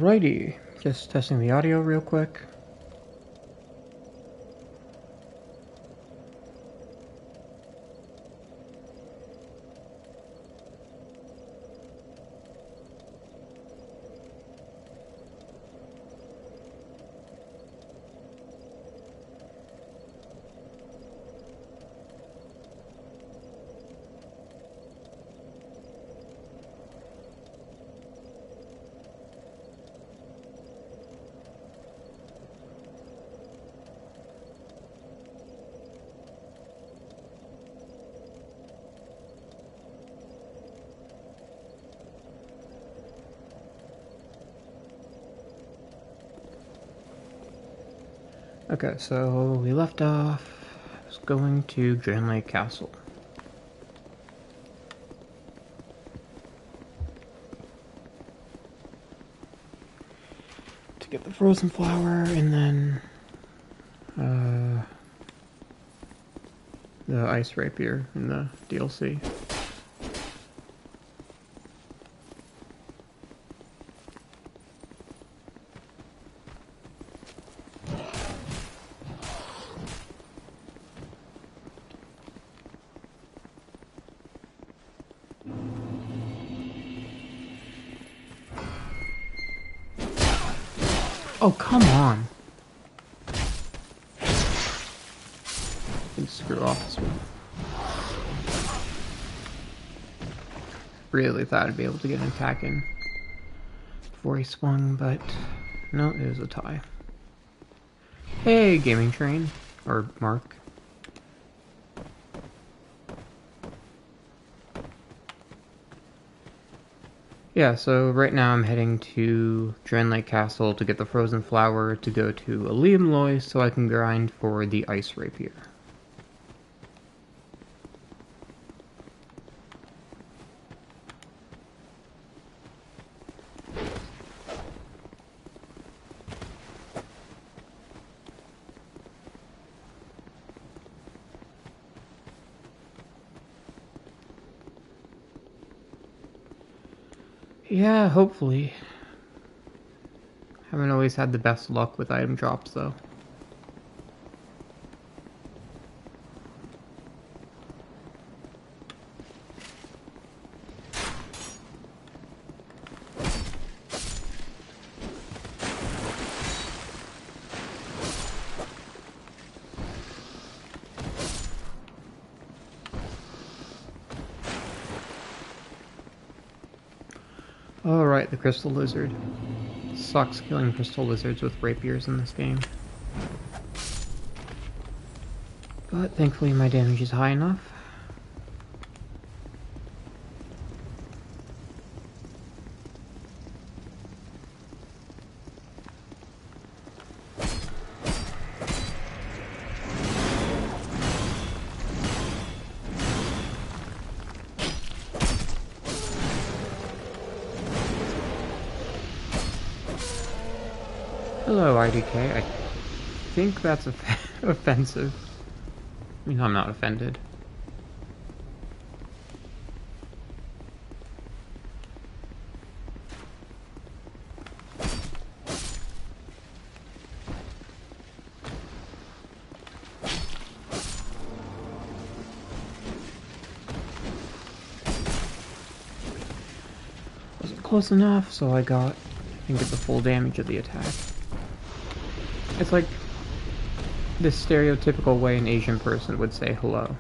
Alrighty, just testing the audio real quick. Okay, so we left off going to Drangleic Castle. To get the frozen flower and then the ice rapier in the DLC. Oh, come on. Can screw off this one. Really thought I'd be able to get an attack in before he swung, but no, it was a tie. Hey, Gaming Train. Or Mark. Yeah, so right now I'm heading to Drangleic Castle to get the frozen flower to go to Liam Loy so I can grind for the ice rapier. Yeah, hopefully. Haven't always had the best luck with item drops, though. Alright, the Crystal Lizard. Sucks killing Crystal Lizards with rapiers in this game. But thankfully my damage is high enough. Hello, IDK. I think that's offensive. I mean, I'm not offended. Wasn't close enough, so I didn't get the full damage of the attack. It's like this stereotypical way an Asian person would say hello.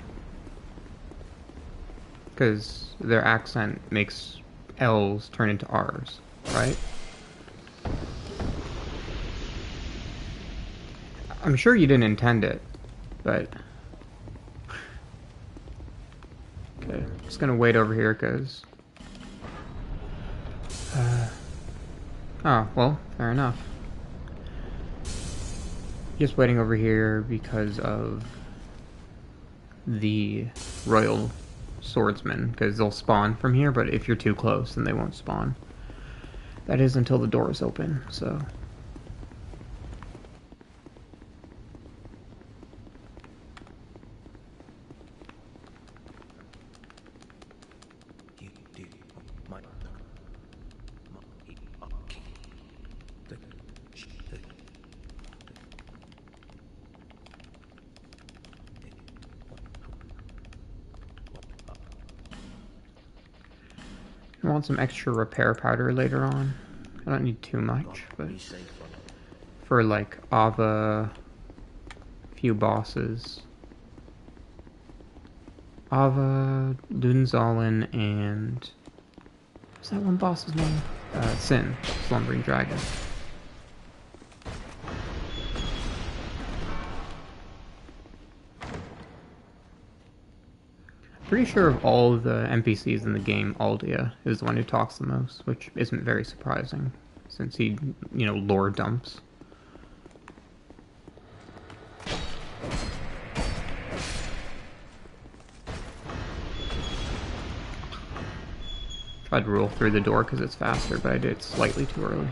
Because their accent makes L's turn into R's, right? I'm sure you didn't intend it, but... Okay, I'm just gonna wait over here, because... Oh, well, fair enough. Just waiting over here because of the Royal Swordsman, because they'll spawn from here, but if you're too close, then they won't spawn. That is until the door is open, so... I want some extra repair powder later on. I don't need too much, but for like Ava, few bosses. Ava, Dunzalin, and what's that one boss's name? Sin, Slumbering Dragon. Pretty sure of all the NPCs in the game, Aldia is the one who talks the most, which isn't very surprising, since he, lore dumps. Tried to roll through the door because it's faster, but I did it slightly too early.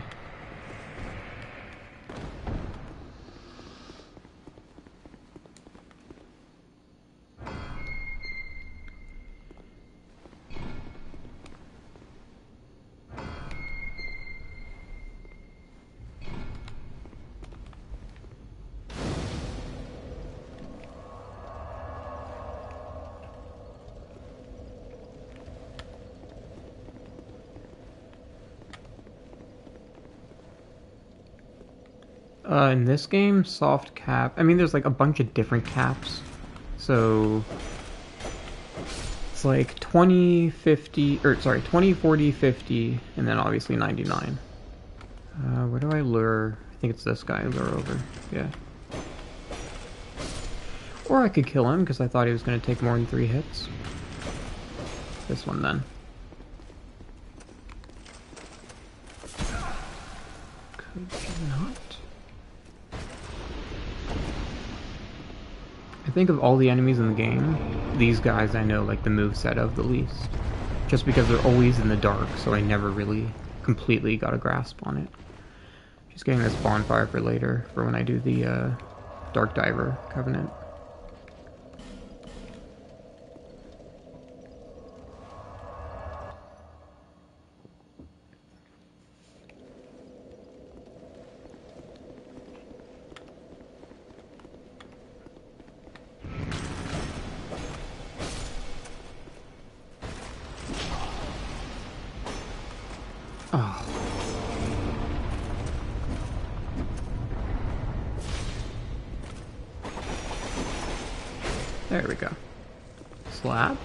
In this game, soft cap. I mean, there's like a bunch of different caps. So it's like 20, 50, or sorry, 20, 40, 50, and then obviously 99. Where do I lure? I think it's this guy, lure over. Yeah. Or I could kill him because I thought he was going to take more than 3 hits. This one then. Could you not? I think of all the enemies in the game, these guys I know like the moveset of the least. Just because they're always in the dark, so I never really completely got a grasp on it. Just getting this bonfire for later, for when I do the Dark Diver Covenant. Oh. There we go. Slab?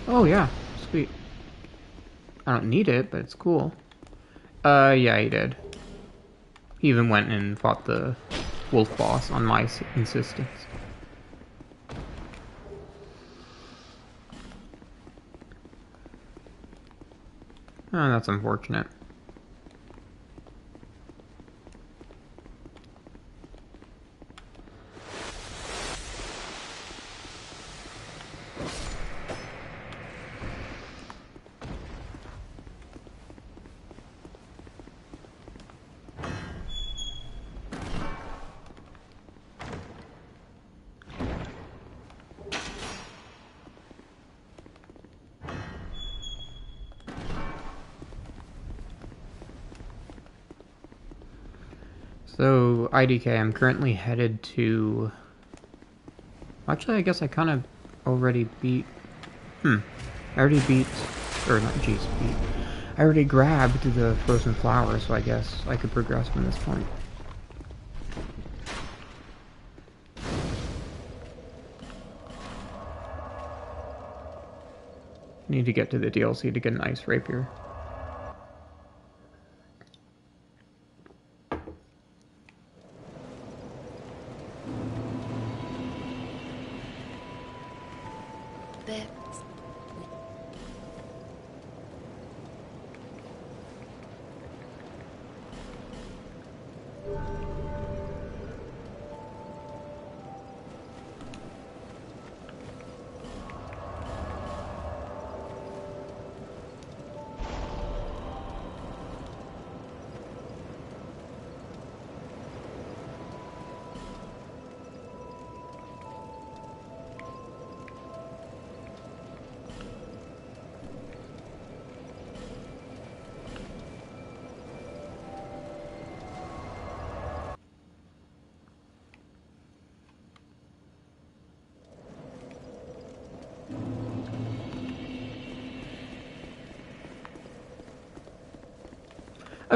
Oh yeah, sweet. I don't need it, but it's cool. Yeah, he did. He even went and fought the wolf boss on my insistence. Oh, that's unfortunate. So, IDK, I'm currently headed to... Actually, I guess I kind of already beat... I already beat... Or not, beat. I already grabbed the frozen flower, so I guess I could progress from this point. Need to get to the DLC to get an ice rapier.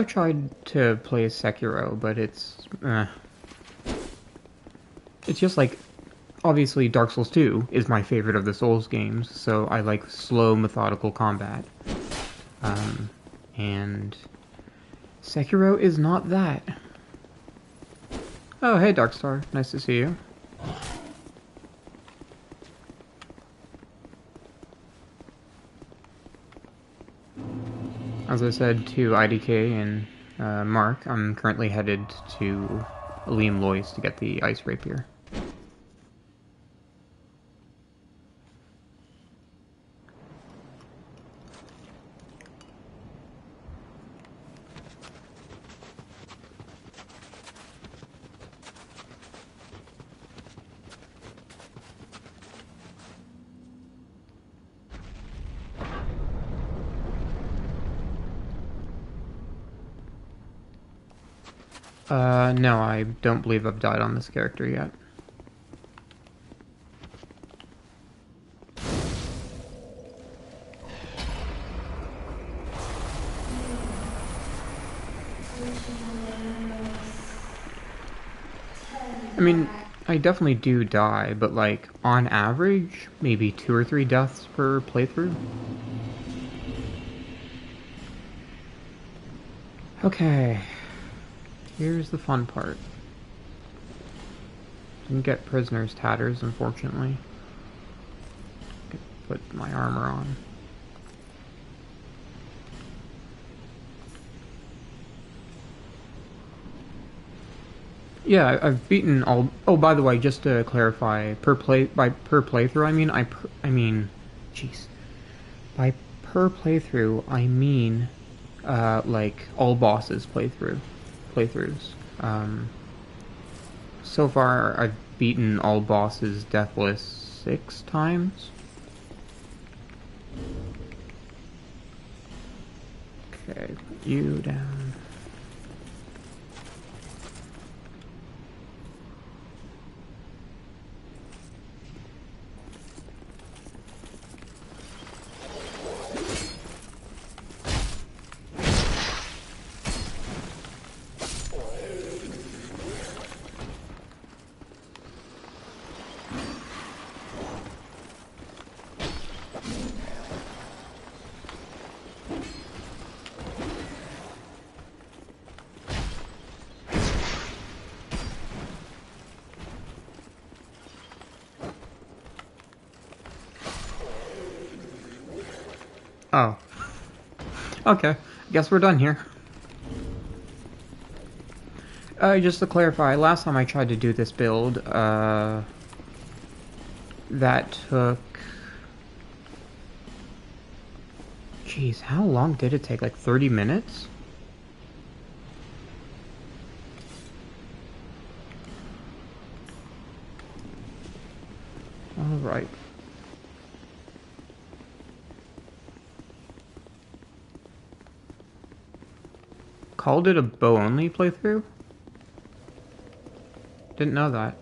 I've tried to play Sekiro, but it's just like, obviously Dark Souls 2 is my favorite of the Souls games, so I like slow, methodical combat. And Sekiro is not that. Oh, hey Darkstar, nice to see you. As I said to IDK and Mark, I'm currently headed to Liam Loy's to get the Ice Rapier. No, I don't believe I've died on this character yet. I mean, I definitely do die, but like, on average, maybe 2 or 3 deaths per playthrough. Okay, here's the fun part. Didn't get Prisoner's Tatters, unfortunately. Put my armor on. Yeah, I've beaten all. Oh, by the way, just to clarify, per playthrough, I mean, jeez, by per playthrough, I mean, like all bosses playthroughs. So far, I've beaten all bosses deathless 6 times. Okay, put you down. Oh. Okay, guess we're done here. Just to clarify, last time I tried to do this build, that took... Jeez, how long did it take? Like 30 minutes? Alright. Called it a bow-only playthrough? Didn't know that.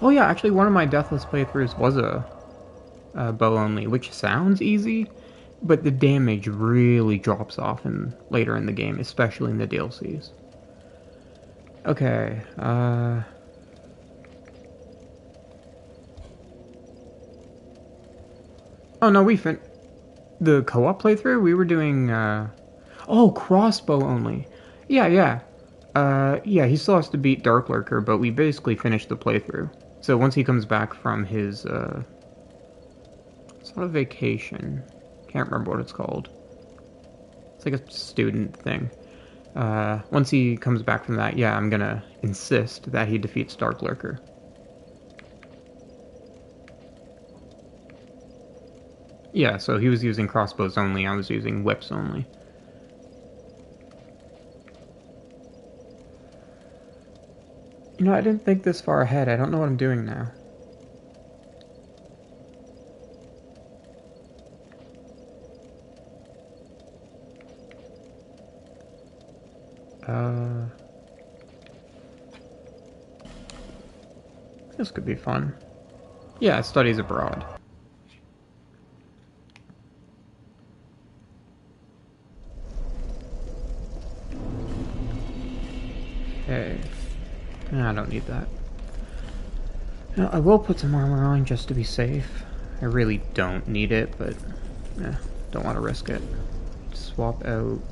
Oh yeah, actually one of my Deathless playthroughs was a bow-only, which sounds easy, but the damage really drops off later in the game, especially in the DLCs. Okay, Oh no, the co-op playthrough, we were doing, Oh, crossbow only. Yeah. Yeah, he still has to beat Dark Lurker, but we basically finished the playthrough. So once he comes back from his, it's not a vacation. Can't remember what it's called. It's like a student thing. Once he comes back from that, yeah, I'm gonna insist that he defeats Dark Lurker. Yeah, so he was using crossbows only, I was using whips only. You know, I didn't think this far ahead. I don't know what I'm doing now. This could be fun. Yeah, studies abroad. Okay. I don't need that. Now, I will put some armor on just to be safe. I really don't need it, but don't want to risk it. Swap out...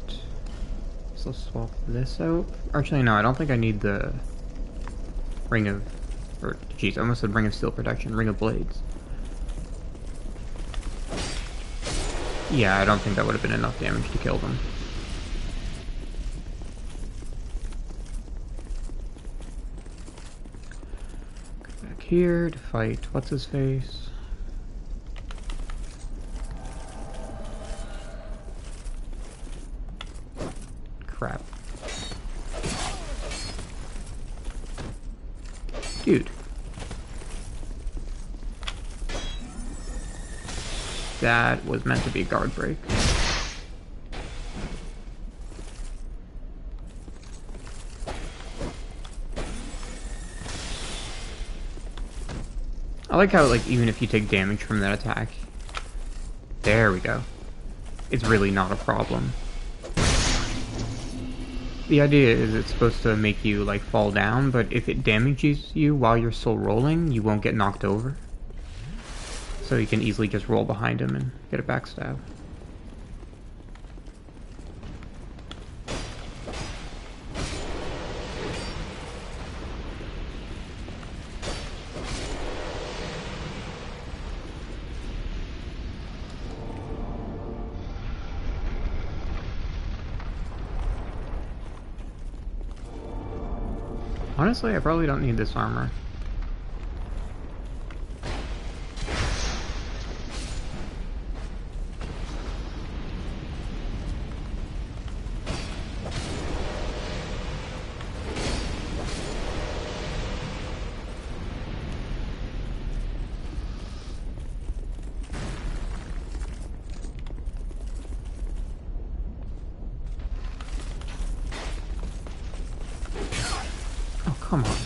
So swap this out. Actually, no, I don't think I need the Ring of... Or, jeez, I almost said Ring of Steel Protection. Ring of Blades. Yeah, I don't think that would have been enough damage to kill them. Go back here to fight what's-his-face. Crap. Dude. That was meant to be a guard break. I like how, like, even if you take damage from that attack... There we go. It's really not a problem. The idea is it's supposed to make you, like, fall down, but if it damages you while you're still rolling, you won't get knocked over. So you can easily just roll behind him and get a backstab. Honestly, I probably don't need this armor. Come on.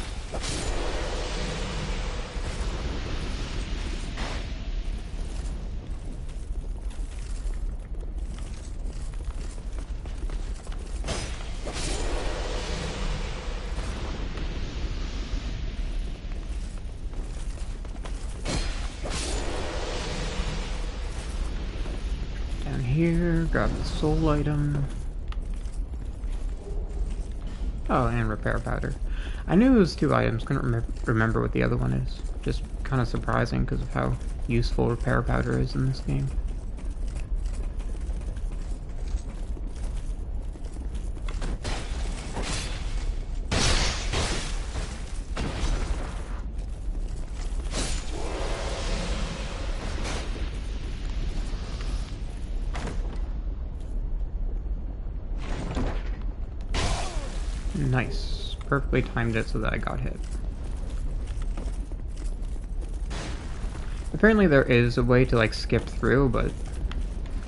Down here, grab the soul item. Oh, and repair powder. I knew it was 2 items, couldn't remember what the other one is. Just kind of surprising because of how useful repair powder is in this game. Nice. Perfectly timed it so that I got hit. Apparently there is a way to like skip through, but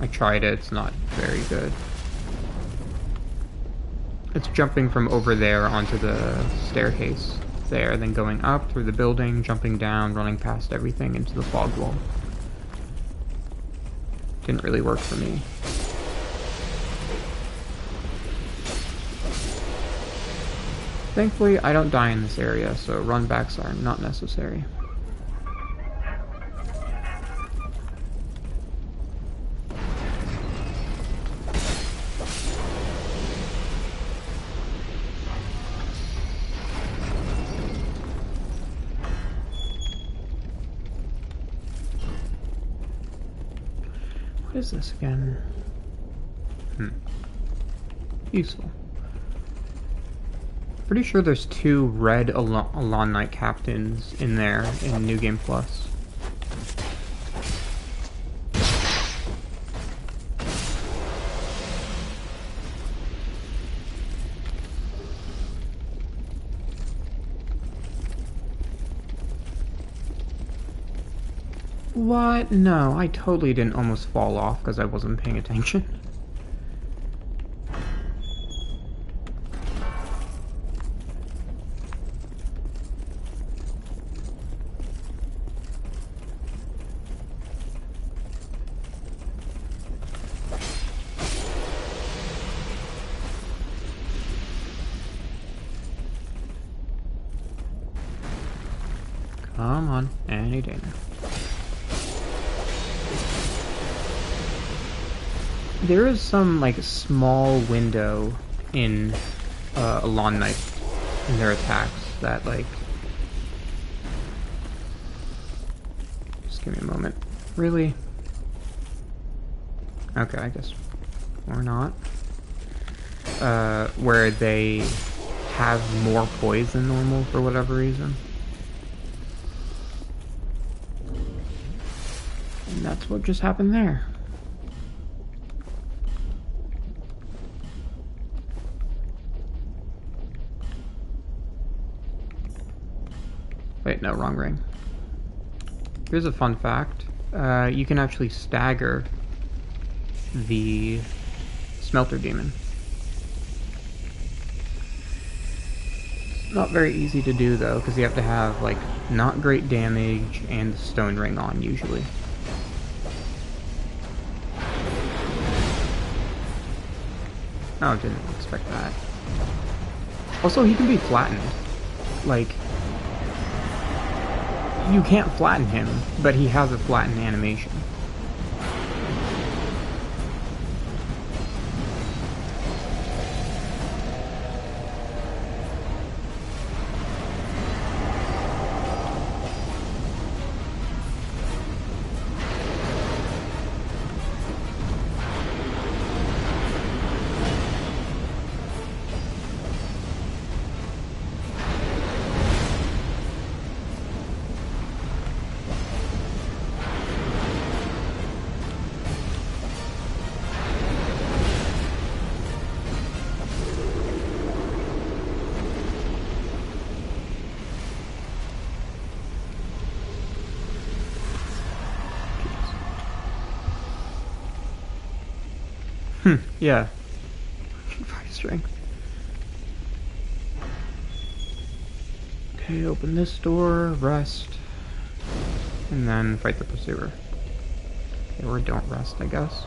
I tried it, it's not very good. It's jumping from over there onto the staircase there, then going up through the building, jumping down, running past everything into the fog wall. Didn't really work for me. Thankfully, I don't die in this area, so runbacks are not necessary. What is this again? Useful. Pretty sure there's 2 red Alon Knight captains in there in New Game Plus. What? No, I totally didn't almost fall off because I wasn't paying attention. on, any day now. There is some, like, small window in a lawn knife in their attacks that, like... Just give me a moment. Really? Okay, I guess. Or not. Where they have more poise than normal for whatever reason. And that's what just happened there. Wait, no, wrong ring. Here's a fun fact. You can actually stagger the Smelter Demon. It's not very easy to do though, because you have to have, like, not great damage and the Stone Ring on, usually. Oh, didn't expect that. Also, he can be flattened. Like, you can't flatten him, but he has a flatten animation. Yeah. 5 strength. Okay, open this door, rest, and then fight the pursuer. Okay, or don't rest, I guess.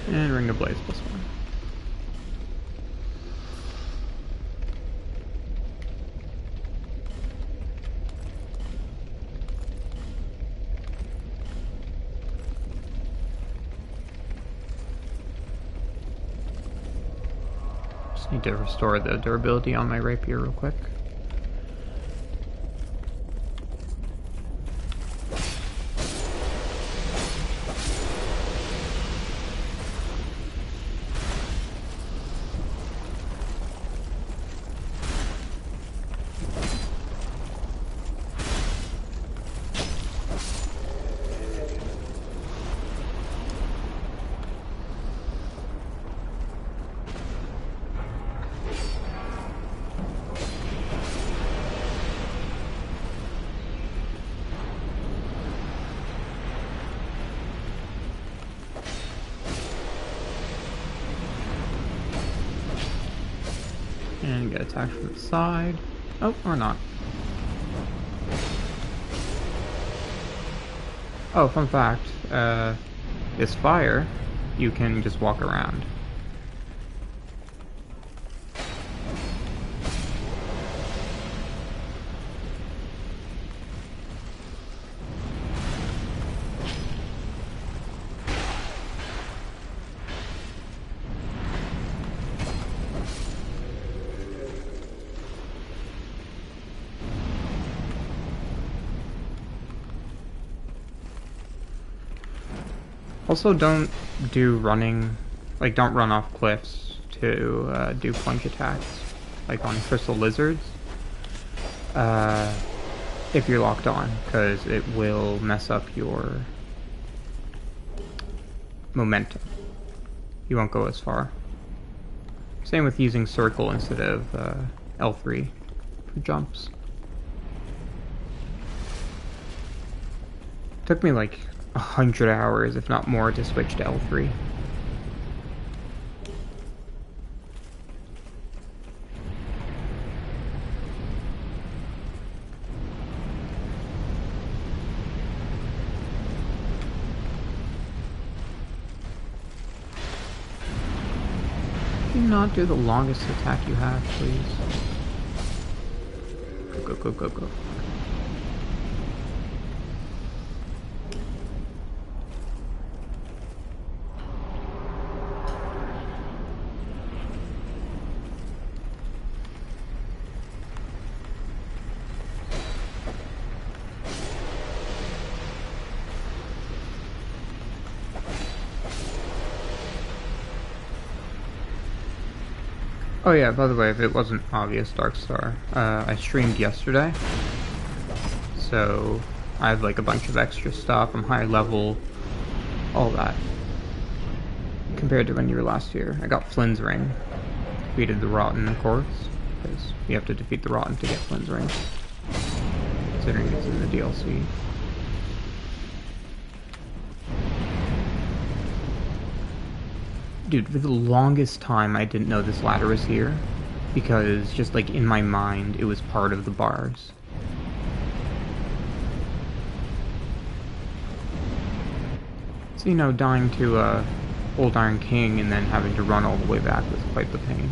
And Ring of Blaze +1. Just need to restore the durability on my rapier real quick. And get attacked from the side. Oh, or not. Oh, fun fact. This fire, you can just walk around. Also, don't do running, like, don't run off cliffs to do plunge attacks. like on Crystal Lizards, if you're locked on, because it will mess up your momentum. You won't go as far. Same with using circle instead of L3 for jumps. Took me like 100 hours, if not more, to switch to L3. Can you not do the longest attack you have, please? Go, go, go, go, go. Oh yeah, by the way, if it wasn't obvious, Darkstar, I streamed yesterday, so I have like a bunch of extra stuff, I'm higher level, all that, compared to when you were last here. I got Flynn's Ring, defeated the Rotten, of course, because you have to defeat the Rotten to get Flynn's Ring, considering it's in the DLC. Dude, for the longest time I didn't know this ladder was here, because just like in my mind it was part of the bars. So, you know, dying to Old Iron King and then having to run all the way back was quite the pain.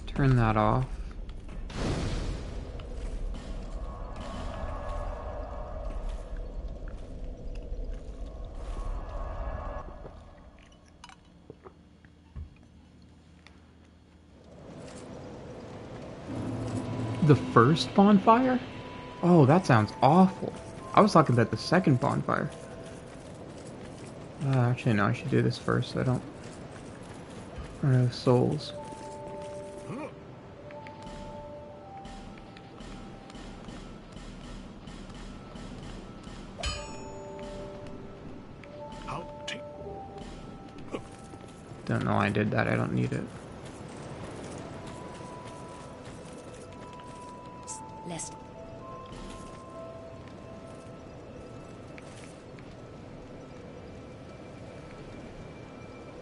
Turn that off. The first bonfire? Oh, that sounds awful. I was talking about the second bonfire. Actually, no, I should do this first so I don't run out of souls. Don't know why I did that, I don't need it. Lest.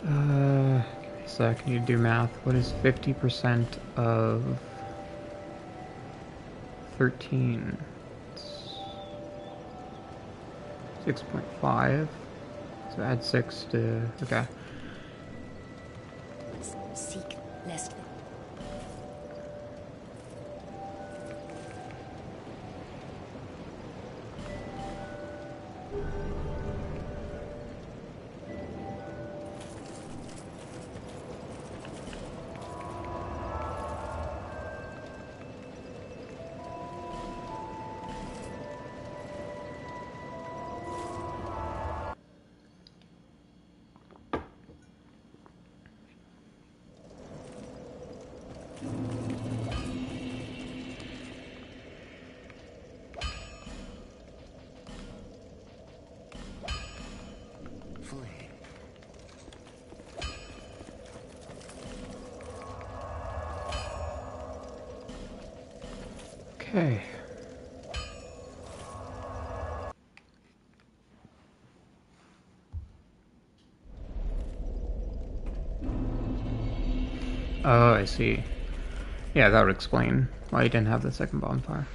Give me a sec, I need to do math. What is 50% of 13? 6.5. So add 6 to... okay. Seek lest. Okay. Oh, I see. Yeah, that would explain why you didn't have the second bonfire.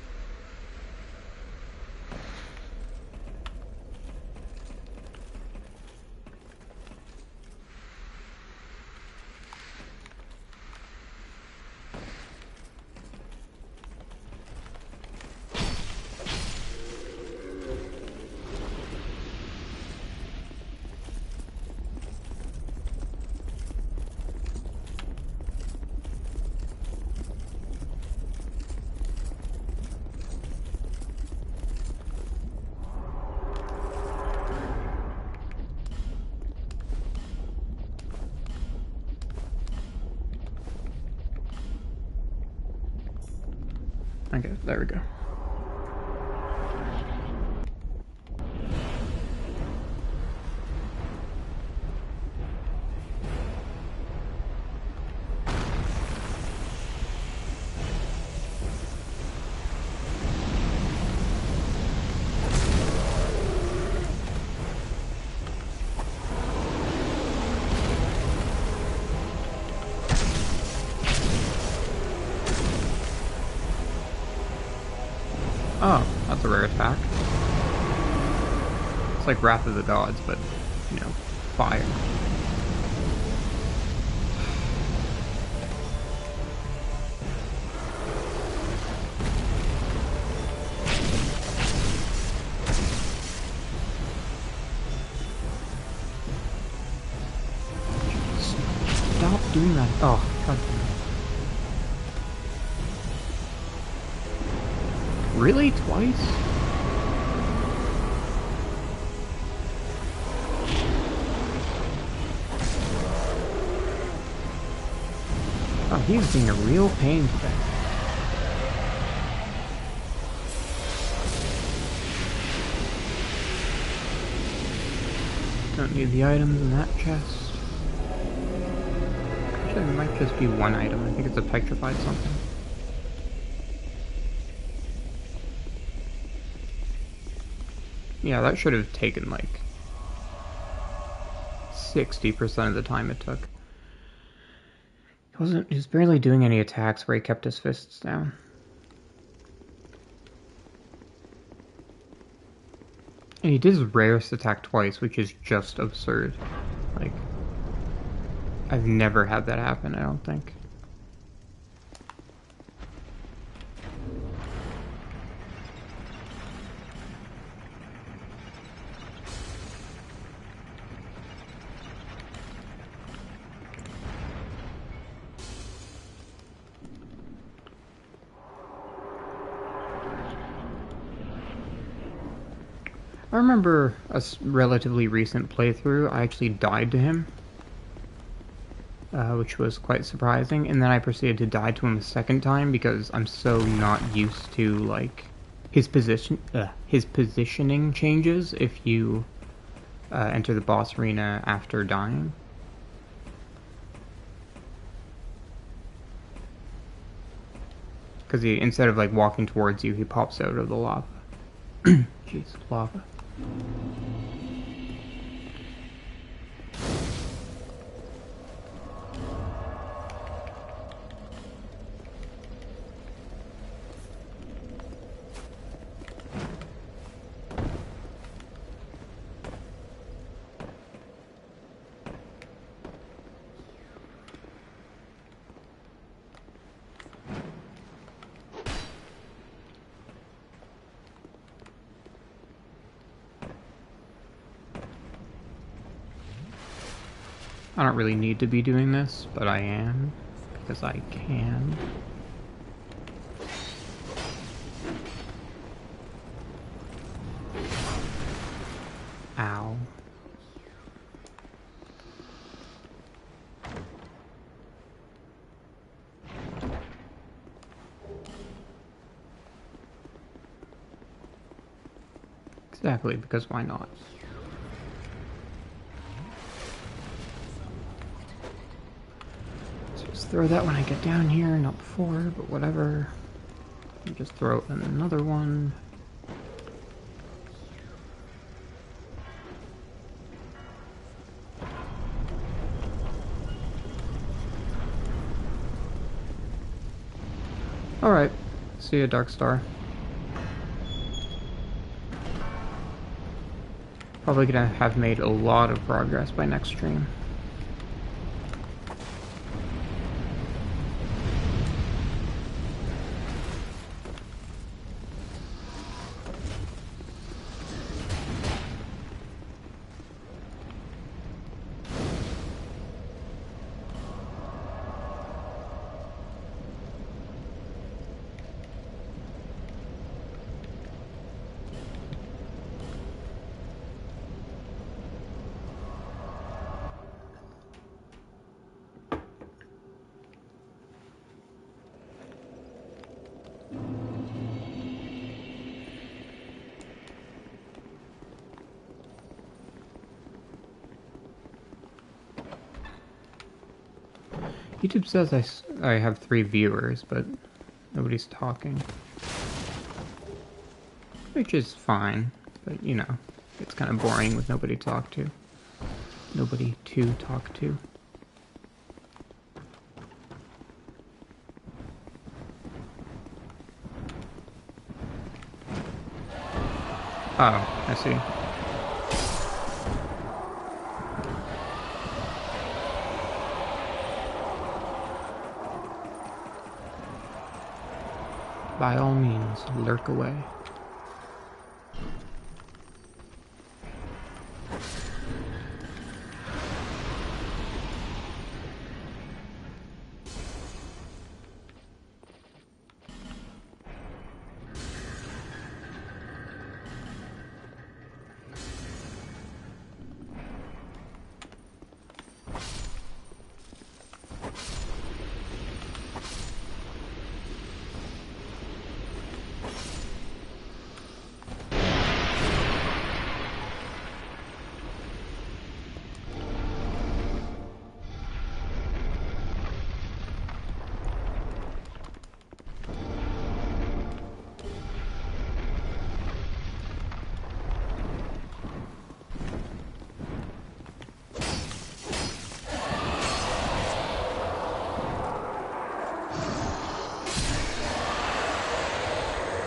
Okay, there we go. Oh, that's a rare attack. It's like Wrath of the Gods, but, you know, fire. Stop doing that. Oh, god. Really? Twice? Oh, he's being a real pain today. Don't need the items in that chest. Actually, there might just be one item. I think it's a petrified something. Yeah, that should have taken like 60% of the time it took. He was barely doing any attacks where he kept his fists down. And he did his rarest attack twice, which is just absurd. Like, I've never had that happen, I don't think. I remember a relatively recent playthrough, I actually died to him. Which was quite surprising, and then I proceeded to die to him a second time because I'm so not used to, like, his positioning changes if you enter the boss arena after dying. Because instead of, like, walking towards you, he pops out of the lava. Jeez, lava. I don't really need to be doing this, but I am, because I can. Ow. Exactly, because why not? Throw that when I get down here, not before, but whatever. And just throw in another one. Alright, see ya, Darkstar. Probably gonna have made a lot of progress by next stream. YouTube says I have 3 viewers, but nobody's talking. Which is fine, but you know, it's kind of boring with nobody to talk to. Nobody to talk to. Oh, I see. By all means, lurk away.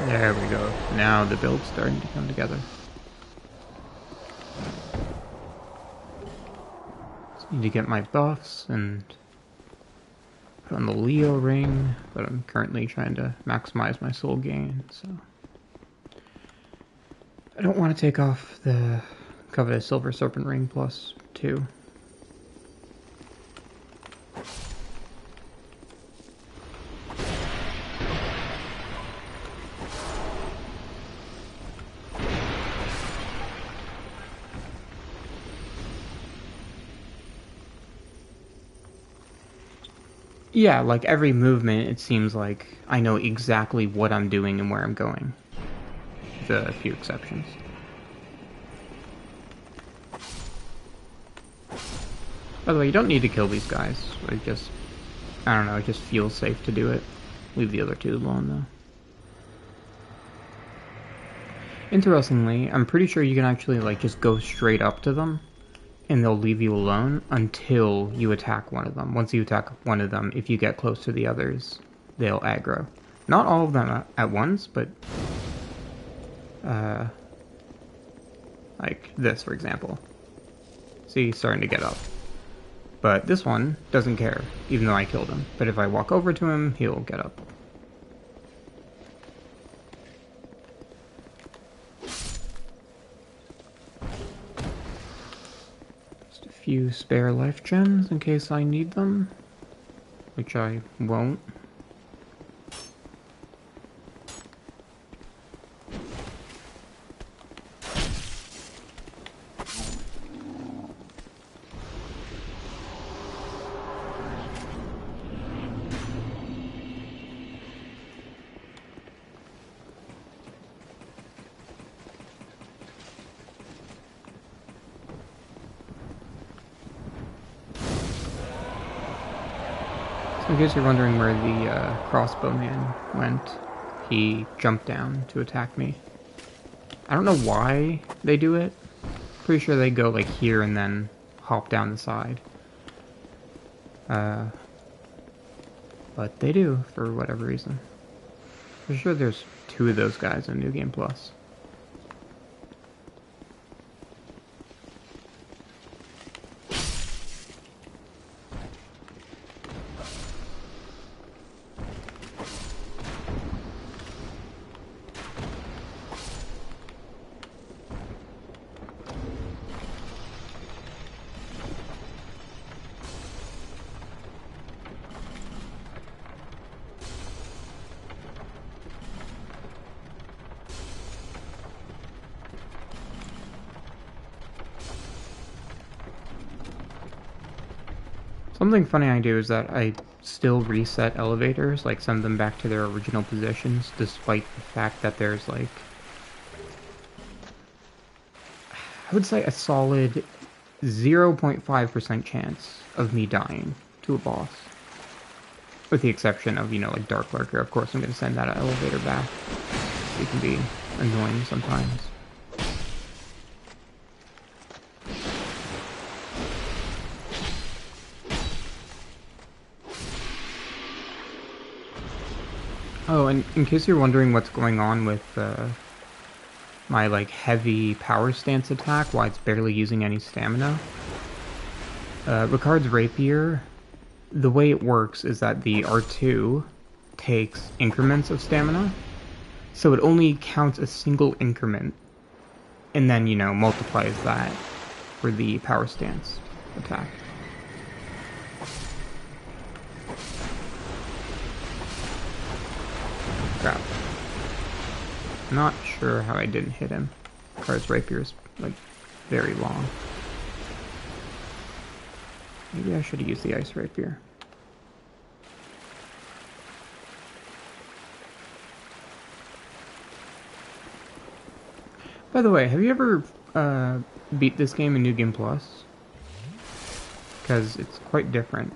There we go. Now the build's starting to come together. Just need to get my buffs and put on the Leo ring, but I'm currently trying to maximize my soul gain, so I don't want to take off the Coveted Silver Serpent Ring plus 2. Yeah, like every movement, it seems like I know exactly what I'm doing and where I'm going. With a few exceptions. By the way, you don't need to kill these guys. I don't know, it just feels safe to do it. Leave the other two alone, though. Interestingly, I'm pretty sure you can actually, like, just go straight up to them, and they'll leave you alone until you attack one of them. Once you attack one of them, if you get close to the others, they'll aggro. Not all of them at once, but like this, for example. See, he's starting to get up. But this one doesn't care, even though I killed him. But if I walk over to him, he'll get up. Just a few spare life gems in case I need them, which I won't. In case you're wondering where the crossbowman went, he jumped down to attack me. I don't know why they do it. Pretty sure they go like here and then hop down the side. But they do, for whatever reason. Pretty sure there's 2 of those guys in New Game Plus. Something funny I do is that I still reset elevators, like send them back to their original positions, despite the fact that there's like, I would say a solid 0.5% chance of me dying to a boss. With the exception of, like Dark Lurker. Of course, I'm going to send that elevator back. It can be annoying sometimes. Oh, and in case you're wondering what's going on with my like heavy power stance attack, why it's barely using any stamina, Ricard's Rapier, the way it works is that the R2 takes increments of stamina, so it only counts a single increment, and then, multiplies that for the power stance attack. Crap. Not sure how I didn't hit him. Ricard's Rapier is, like, very long. Maybe I should have used the Ice Rapier. By the way, have you ever beat this game in New Game Plus? Because it's quite different.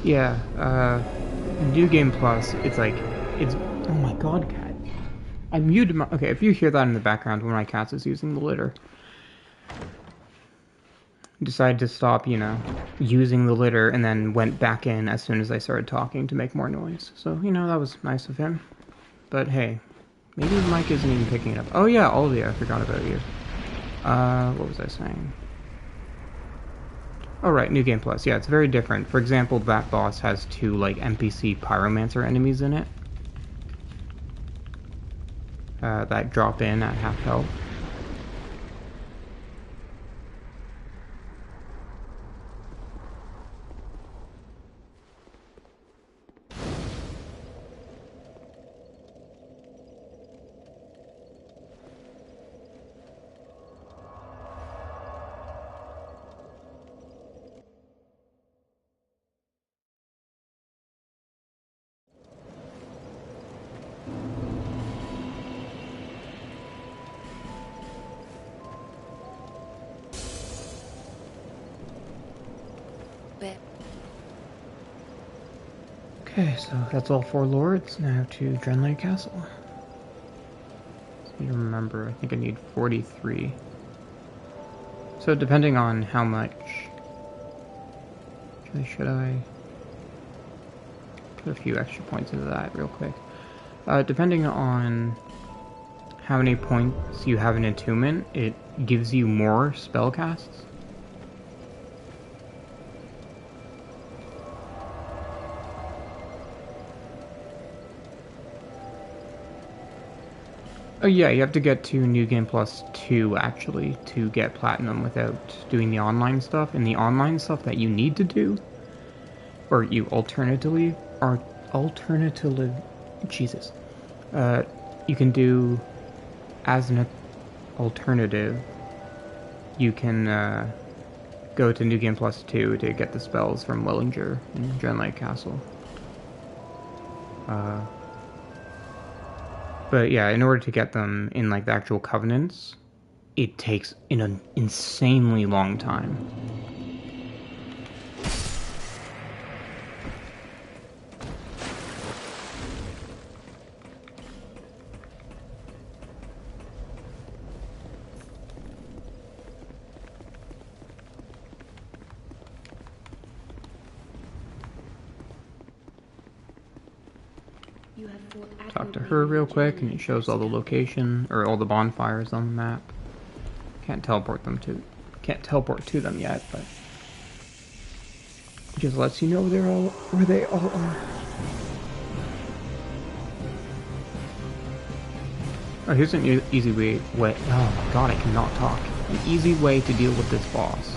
Yeah, New Game Plus, it's oh my god, cat. I muted my, okay, if you hear that in the background, one of my cats is using the litter. Decided to stop, using the litter, and then went back in as soon as I started talking to make more noise. So, that was nice of him. But hey, maybe the mic isn't even picking it up. Oh yeah, Olivia, I forgot about you. What was I saying? Oh right, New Game Plus. Yeah, it's very different. For example, that boss has 2, like, NPC Pyromancer enemies in it. That drop in at half health. Okay, so that's all 4 lords. Now to Drenlay Castle. Just need to remember, I think I need 43. So depending on how much... Actually, should I... put a few extra points into that real quick. Depending on how many points you have in attunement, it gives you more spell casts. Oh yeah, you have to get to New Game Plus 2, actually, to get Platinum without doing the online stuff. And the online stuff that you need to do, or you alternatively, Jesus, you can do as an alternative. You can go to New Game Plus 2 to get the spells from Wellinger in Drenlay Castle. But yeah, in order to get them in, like, the actual covenants, it takes an insanely long time. Talk to her real quick, and it shows all the location, or all the bonfires on the map. Can't teleport to them yet, but it just lets you know where they all are. Oh, here's an easy way. Oh my god, I cannot talk. An easy way to deal with this boss.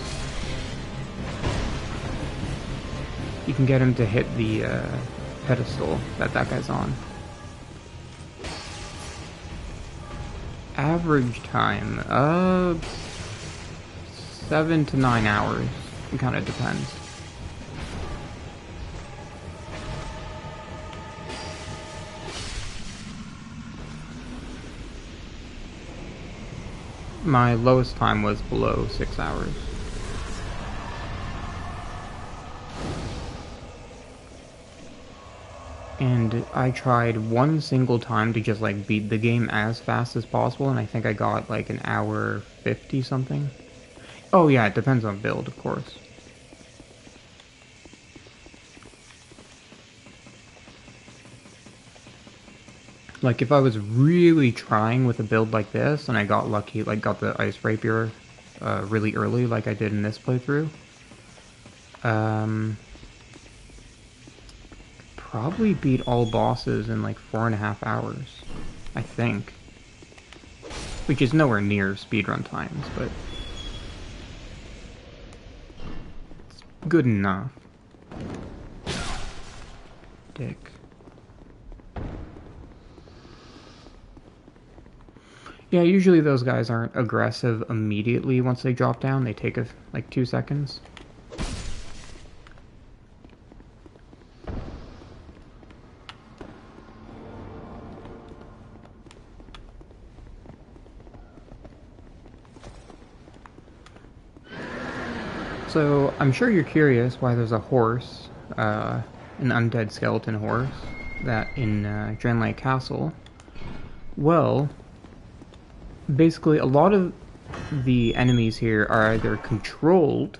You can get him to hit the pedestal that guy's on. Average time, 7 to 9 hours. It kind of depends. My lowest time was below 6 hours. And I tried one single time to just like beat the game as fast as possible, and I think I got like an hour 50 something. Oh yeah, it depends on build, of course. Like if I was really trying with a build like this, and I got lucky, like got the Ice Rapier really early, like I did in this playthrough, probably beat all bosses in like 4.5 hours, I think. Which is nowhere near speedrun times, but it's good enough. Dick. Yeah, usually those guys aren't aggressive immediately once they drop down. They take like 2 seconds. So, I'm sure you're curious why there's a horse, an undead skeleton horse, that in Draenei Castle. Well, basically a lot of the enemies here are either controlled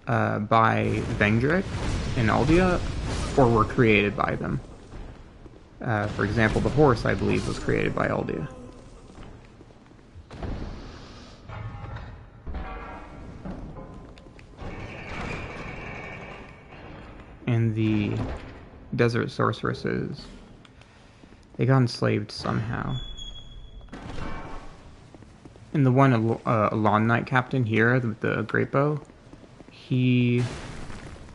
by Vendrick and Aldia, or were created by them. For example, the horse, I believe, was created by Aldia. And the desert sorceresses, they got enslaved somehow. And the one Alon Knight captain here, the Great Bow,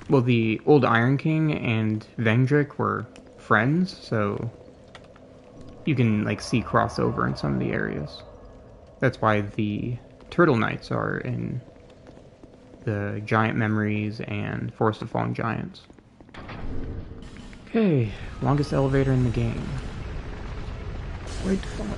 well, the old Iron King and Vendrick were friends, so you can like see crossover in some of the areas. That's why the Turtle Knights are in the Giant Memories and Forest of Fallen Giants. Okay, longest elevator in the game. Great fun.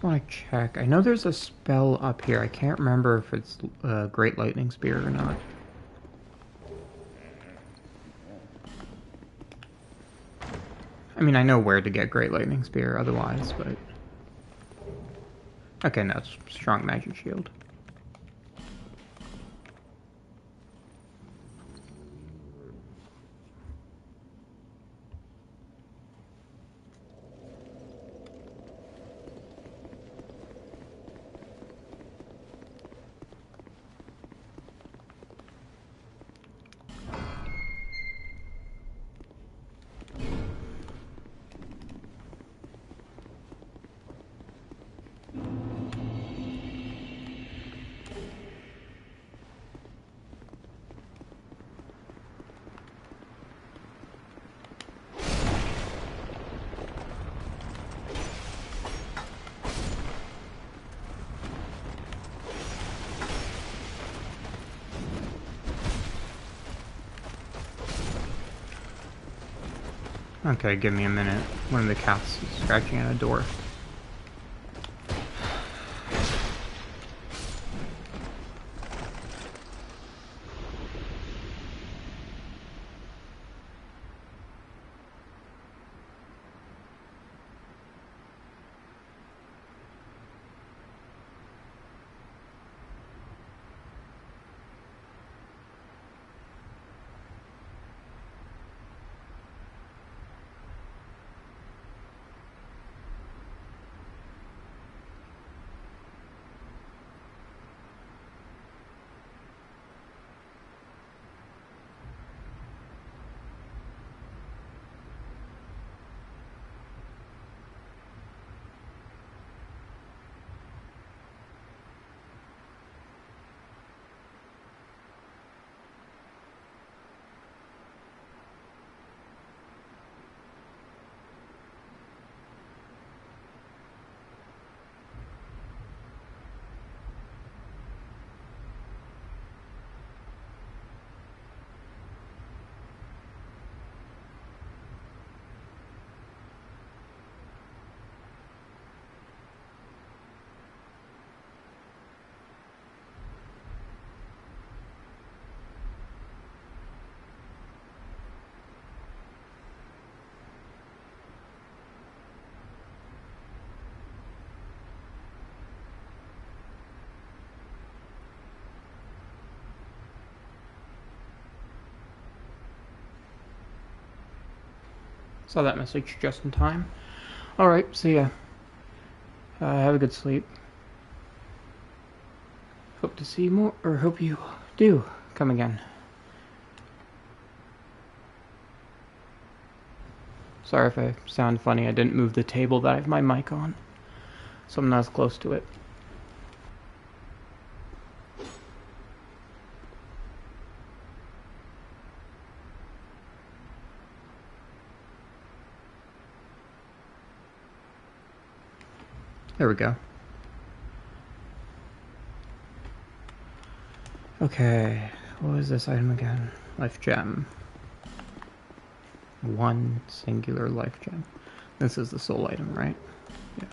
Want to check. I know there's a spell up here. I can't remember if it's Great Lightning Spear or not. I mean, I know where to get Great Lightning Spear otherwise, but... Okay, no, it's Strong Magic Shield. Okay, give me a minute. One of the cats is scratching at a door. Saw that message just in time. Alright, see ya. Have a good sleep. Hope to see you more, or hope you do come again. Sorry if I sound funny, I didn't move the table that I have my mic on, so I'm not as close to it. There we go. Okay, what was this item again? Life gem. One singular life gem. This is the soul item, right? Yeah.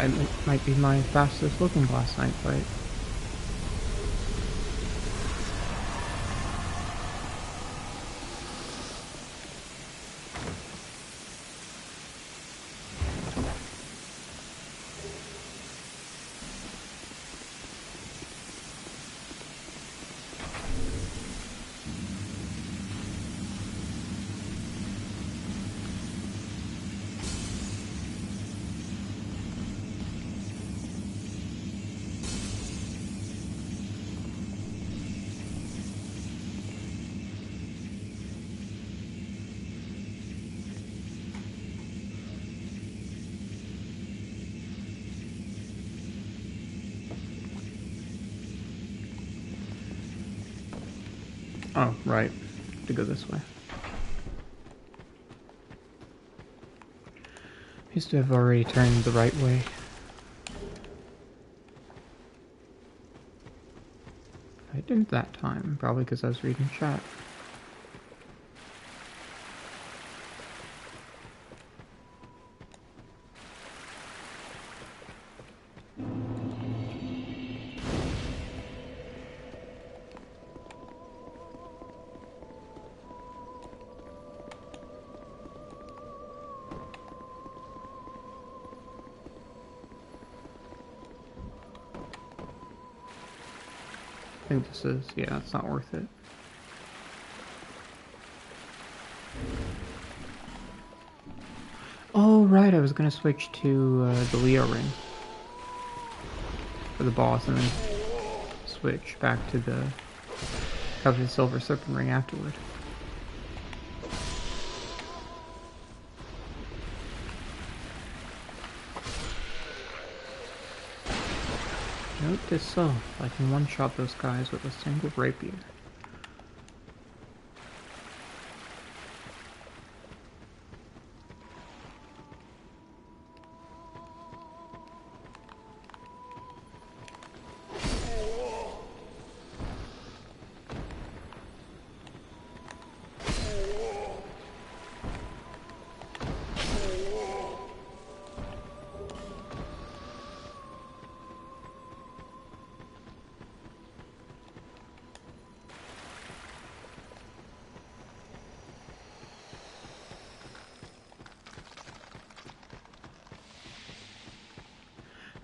That might be my fastest looking last night fight. Oh, right. To go this way. Used to have already turned the right way. I didn't that time, probably because I was reading chat. I think this is, yeah, it's not worth it. Oh, right, I was gonna switch to the Leo ring for the boss, and then switch back to the coveted silver serpent ring afterward. Note to self, I can one-shot those guys with a single rapier.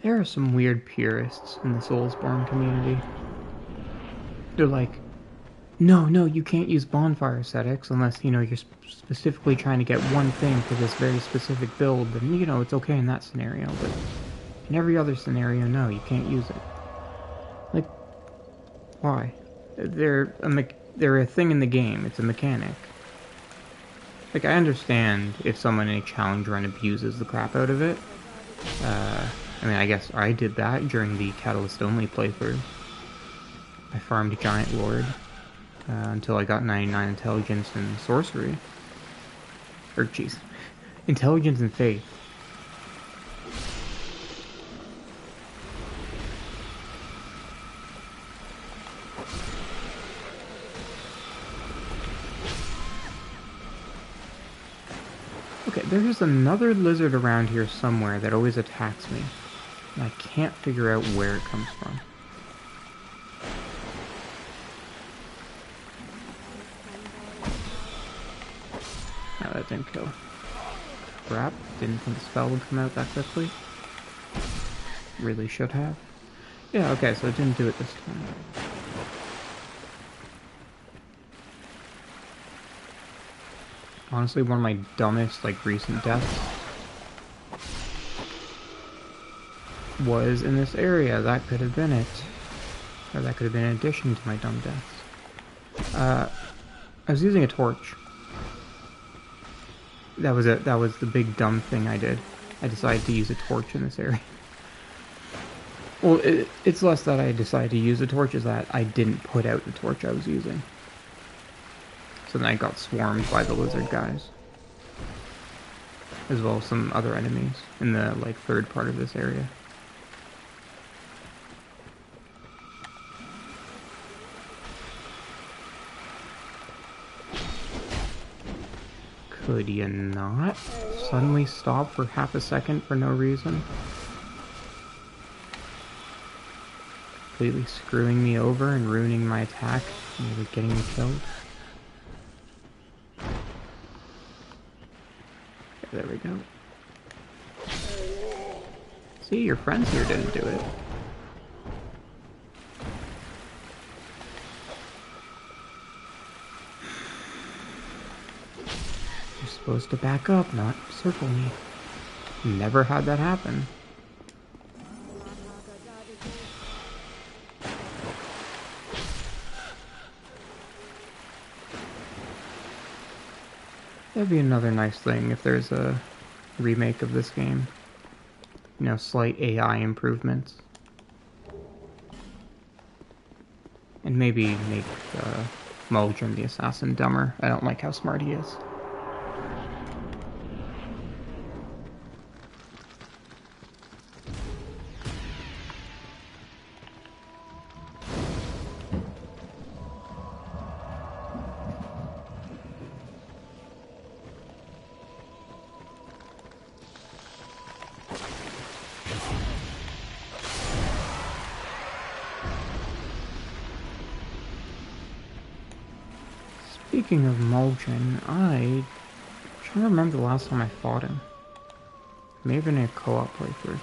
There are some weird purists in the Soulsborne community. They're like, no, you can't use bonfire ascetics unless, you're specifically trying to get one thing for this very specific build, then, it's okay in that scenario, but in every other scenario, no, you can't use it. Like, why? They're a thing in the game, it's a mechanic. Like, I understand if someone in a challenge run abuses the crap out of it. I guess I did that during the Catalyst-only playthrough. I farmed Giant Lord until I got 99 Intelligence and Sorcery. Intelligence and Faith. Okay, there's another lizard around here somewhere that always attacks me. And I can't figure out where it comes from. No, that didn't kill. Crap, didn't think the spell would come out that quickly. Really should have. Yeah, okay, so it didn't do it this time. Honestly, one of my dumbest, recent deaths was in this area. That could have been it. Or that could have been in addition to my dumb deaths. I was using a torch. That was the big dumb thing I did. I decided to use a torch in this area. Well, it's less that I decided to use a torch, as that I didn't put out the torch I was using. So then I got swarmed by the lizard guys. As well as some other enemies in the, third part of this area. Could you not suddenly stop for half a second for no reason? Completely screwing me over and ruining my attack, maybe getting me killed. There we go. See, your friends here didn't do it. You're supposed to back up, not circle me. Never had that happen. That'd be another nice thing if there's a remake of this game. Slight AI improvements. And maybe make Mulgrim the assassin dumber. I don't like how smart he is. Speaking of Mulgrim, I'm trying to remember the last time I fought him. Maybe in a co-op playthrough.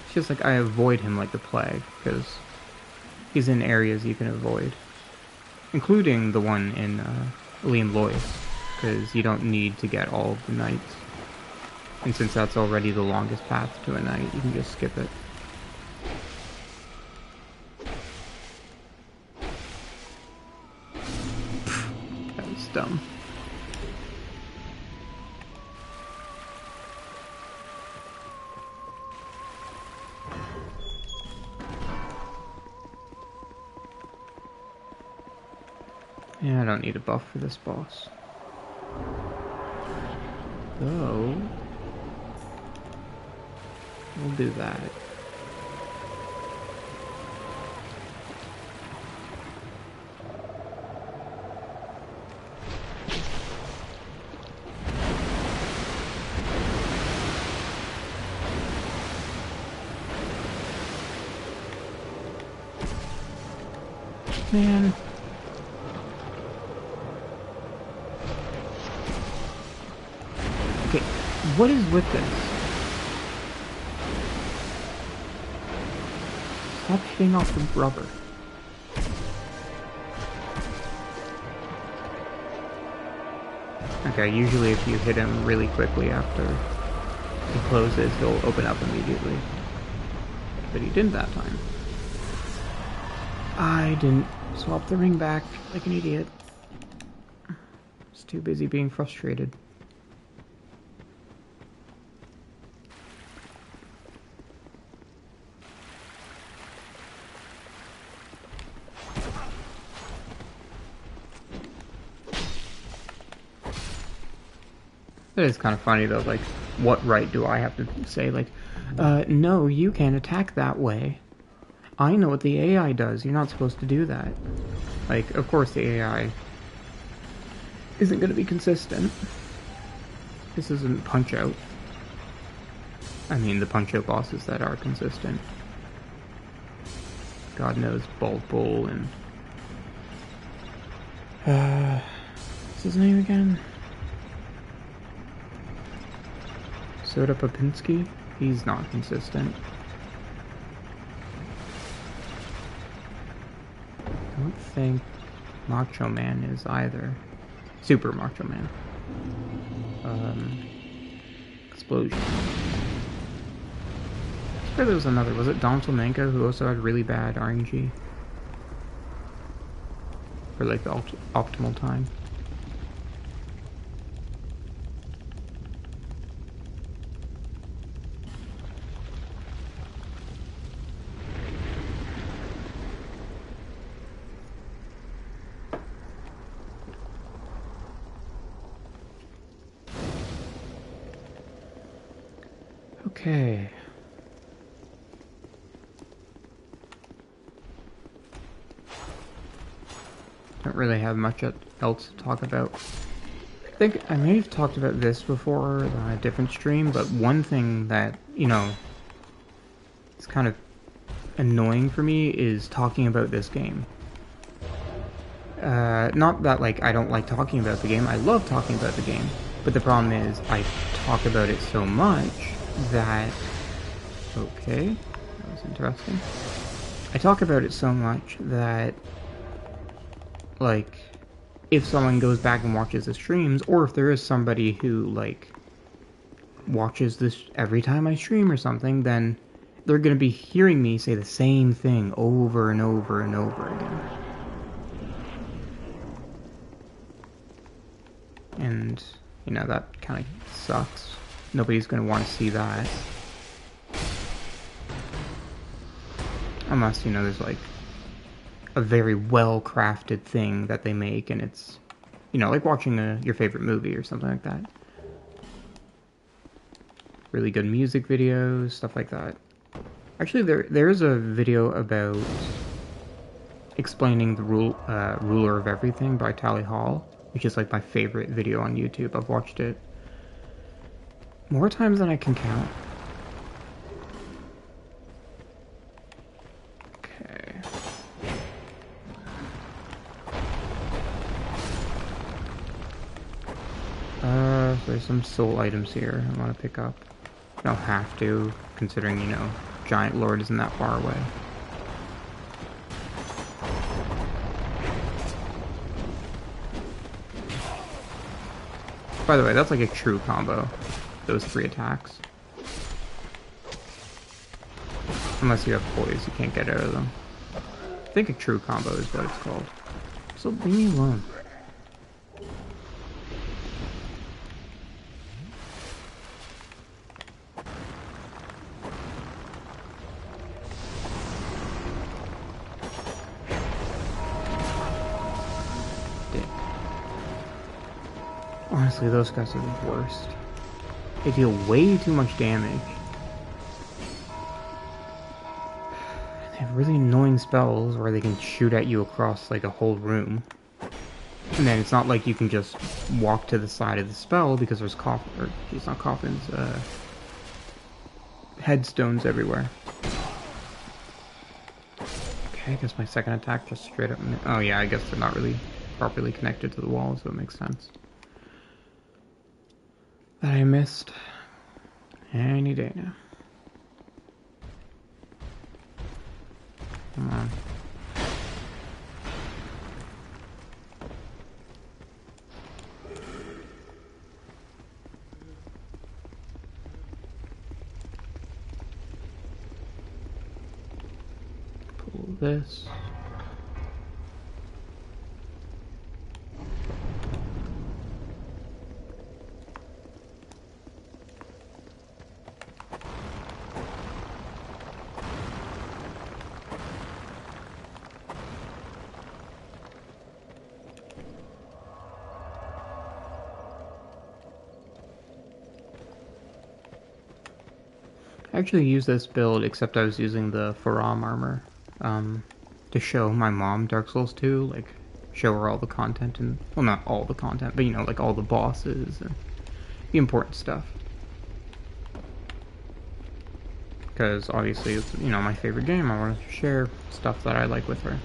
It's just I avoid him like the plague, because he's in areas you can avoid. Including the one in Liam Loyce, because you don't need to get all of the knights. And since that's already the longest path to a knight, you can just skip it. That was dumb. Yeah, I don't need a buff for this boss. Though, we'll do that. Man. Okay, what is with this? Stop hitting off the rubber. Okay, usually if you hit him really quickly after he closes, he'll open up immediately. But he didn't that time. I didn't swap the ring back like an idiot. I was too busy being frustrated. It is kind of funny though, like, what right do I have to say, like, no, you can't attack that way. I know what the AI does, you're not supposed to do that. Like, of course the AI isn't going to be consistent. This isn't Punch-Out. I mean, the Punch-Out bosses that are consistent. God knows, Bald Bull and... what's his name again? Soda Popinski? He's not consistent. I don't think Macho Man is either. Super Macho Man. Explosion. I swear there was another. Was it Dom Flamenco who also had really bad RNG? For like the optimal time. Okay. Don't really have much else to talk about. I think I may have talked about this before on a different stream, but one thing that, you know, is kind of annoying for me is talking about this game. Not that, like, I don't like talking about the game. I love talking about the game. But the problem is, I talk about it so much that... Okay, that was interesting. I talk about it so much that, like, if someone goes back and watches the streams, or if there is somebody who, like, watches this every time I stream or something, then they're going to be hearing me say the same thing over and over and over again. And, you know, that kind of sucks. Nobody's going to want to see that. Unless, you know, there's like a very well-crafted thing that they make and it's, you know, like watching your favorite movie or something like that. Really good music videos, stuff like that. Actually, there's a video about explaining the Ruler of Everything by Tally Hall, which is like my favorite video on YouTube. I've watched it more times than I can count. Okay. There's some soul items here I want to pick up. I don't have to, considering, you know, Giant Lord isn't that far away. By the way, that's like a true combo. Those 3 attacks. Unless you have poise, you can't get out of them. I think a true combo is what it's called. So leave me alone. Dick. Honestly, those guys are the worst. They deal way too much damage. They have really annoying spells where they can shoot at you across like a whole room. And then it's not like you can just walk to the side of the spell because there's it's not coffins, headstones everywhere. Okay, I guess my second attack just straight up... Oh yeah, I guess they're not really properly connected to the wall, so it makes sense. That I missed. Any day now. Come on. Pull this. I actually used this build, except I was using the Faram armor, to show my mom Dark Souls 2, like, show her all the content, and, well, not all the content, but, you know, like, all the bosses, and the important stuff. Because, obviously, it's, you know, my favorite game, I want to share stuff that I like with her.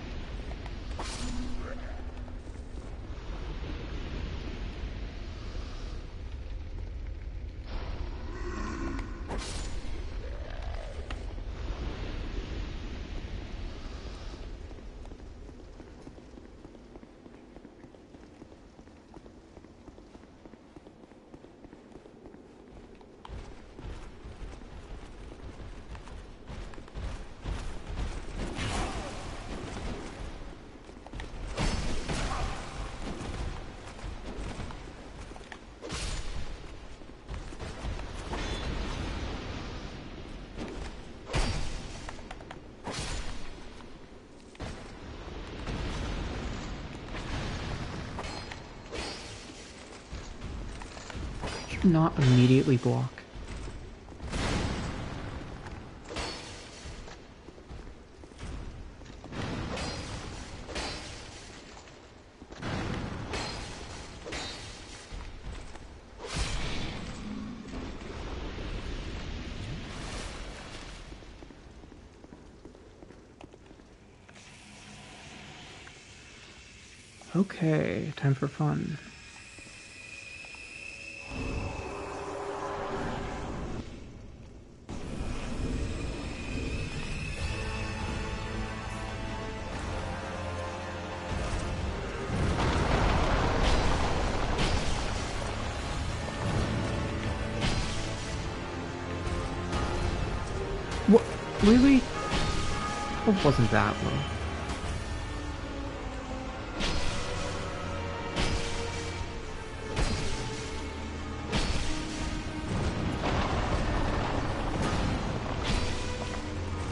Not immediately block. Okay, time for fun. What? Really? It wasn't that low.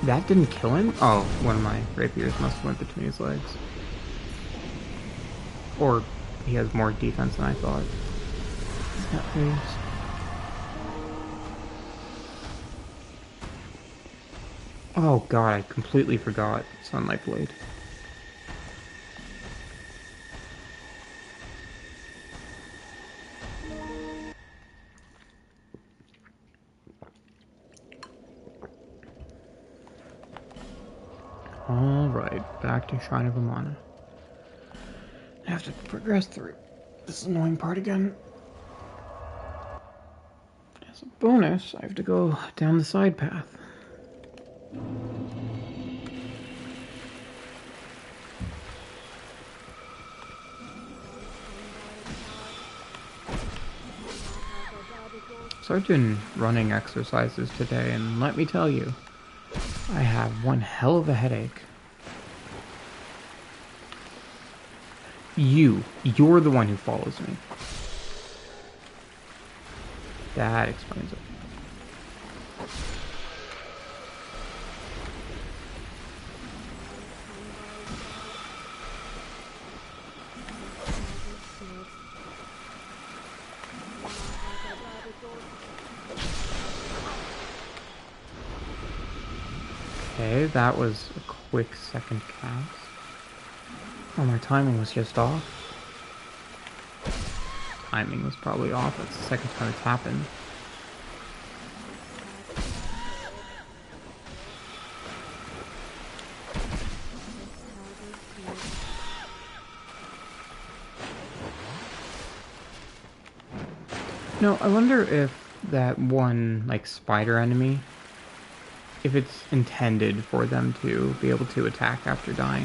That didn't kill him? Oh, one of my rapiers must have went between his legs. Or he has more defense than I thought. That phase. Oh god, I completely forgot Sunlight Blade. Alright, back to Shrine of Amana. I have to progress through this annoying part again. As a bonus, I have to go down the side path. Started doing running exercises today, and let me tell you, I have one hell of a headache. You're the one who follows me. That explains it. Okay, that was a quick second cast. Oh, my timing was just off. Timing was probably off. That's the second time it's happened. No, I wonder if that one, like, spider enemy, if it's intended for them to be able to attack after dying.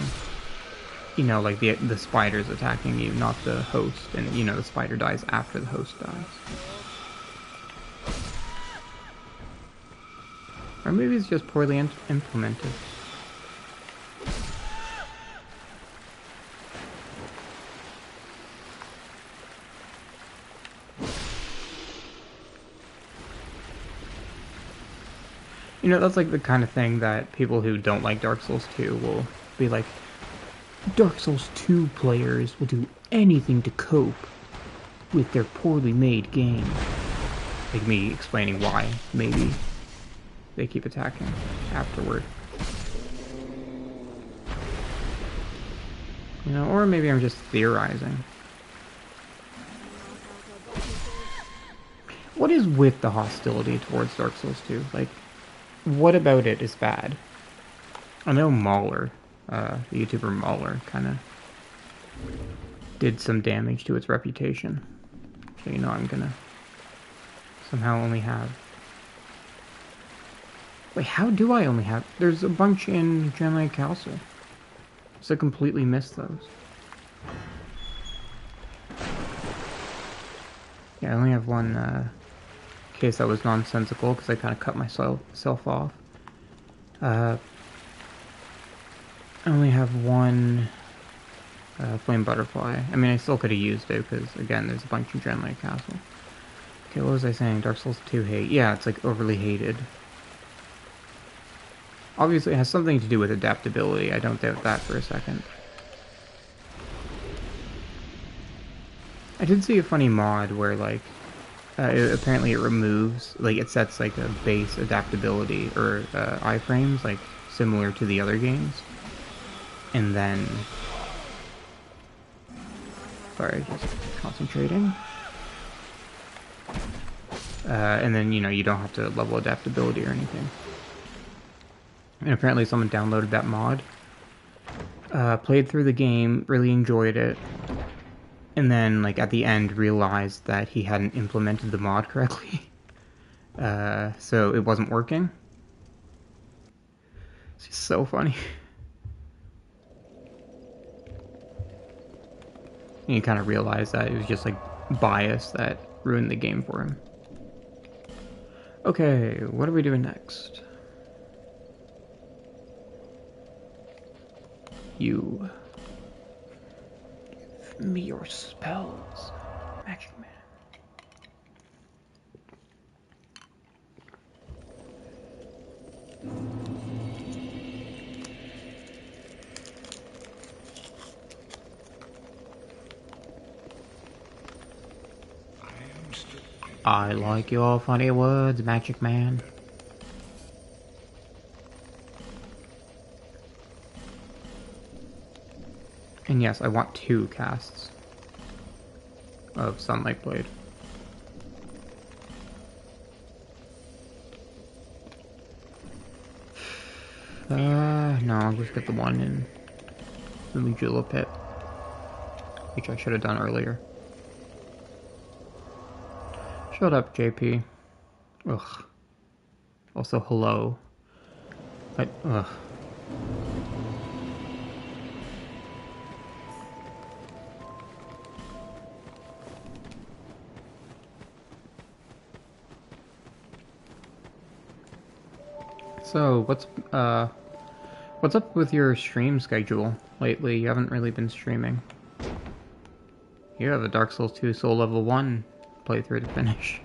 You know, like the spider's attacking you, not the host, and you know the spider dies after the host dies. Or maybe it's just poorly implemented. You know, that's like the kind of thing that people who don't like Dark Souls 2 will be like, Dark Souls 2 players will do anything to cope with their poorly made game. Like me explaining why, maybe, they keep attacking afterward. You know, or maybe I'm just theorizing. What is with the hostility towards Dark Souls 2? Like, what about it is bad? I know Mauler, the YouTuber Mauler, kind of did some damage to its reputation. So, you know, I'm gonna somehow only have... Wait, how do I only have... There's a bunch in Genlake Castle. So I completely missed those. Yeah, I only have one case that was nonsensical because I kind of cut myself off. I only have one flame butterfly. I mean, I still could have used it because, again, there's a bunch in Genlake Castle. Okay, what was I saying? Dark Souls 2 hate. Yeah, it's like overly hated. Obviously, it has something to do with adaptability. I don't doubt that for a second. I did see a funny mod where, like, apparently it removes, like, it sets, like, a base adaptability, or iframes, like, similar to the other games. And then... Sorry, just concentrating. And then, you know, you don't have to level adaptability or anything. And apparently someone downloaded that mod, played through the game, really enjoyed it, and then, like, at the end realized that he hadn't implemented the mod correctly. So it wasn't working. It's just so funny. And you kind of realize that it was just, like, bias that ruined the game for him. Okay, what are we doing next? You... Give me your spells, Magic Man. I like your funny words, Magic Man. And yes, I want 2 casts of Sunlight Blade. No, I'll just get the one in the Majula Pit, which I should have done earlier. Shut up, JP. Ugh. Also, hello. Ugh. So, what's up with your stream schedule lately? You haven't really been streaming. You have a Dark Souls 2 Soul Level 1 playthrough to finish.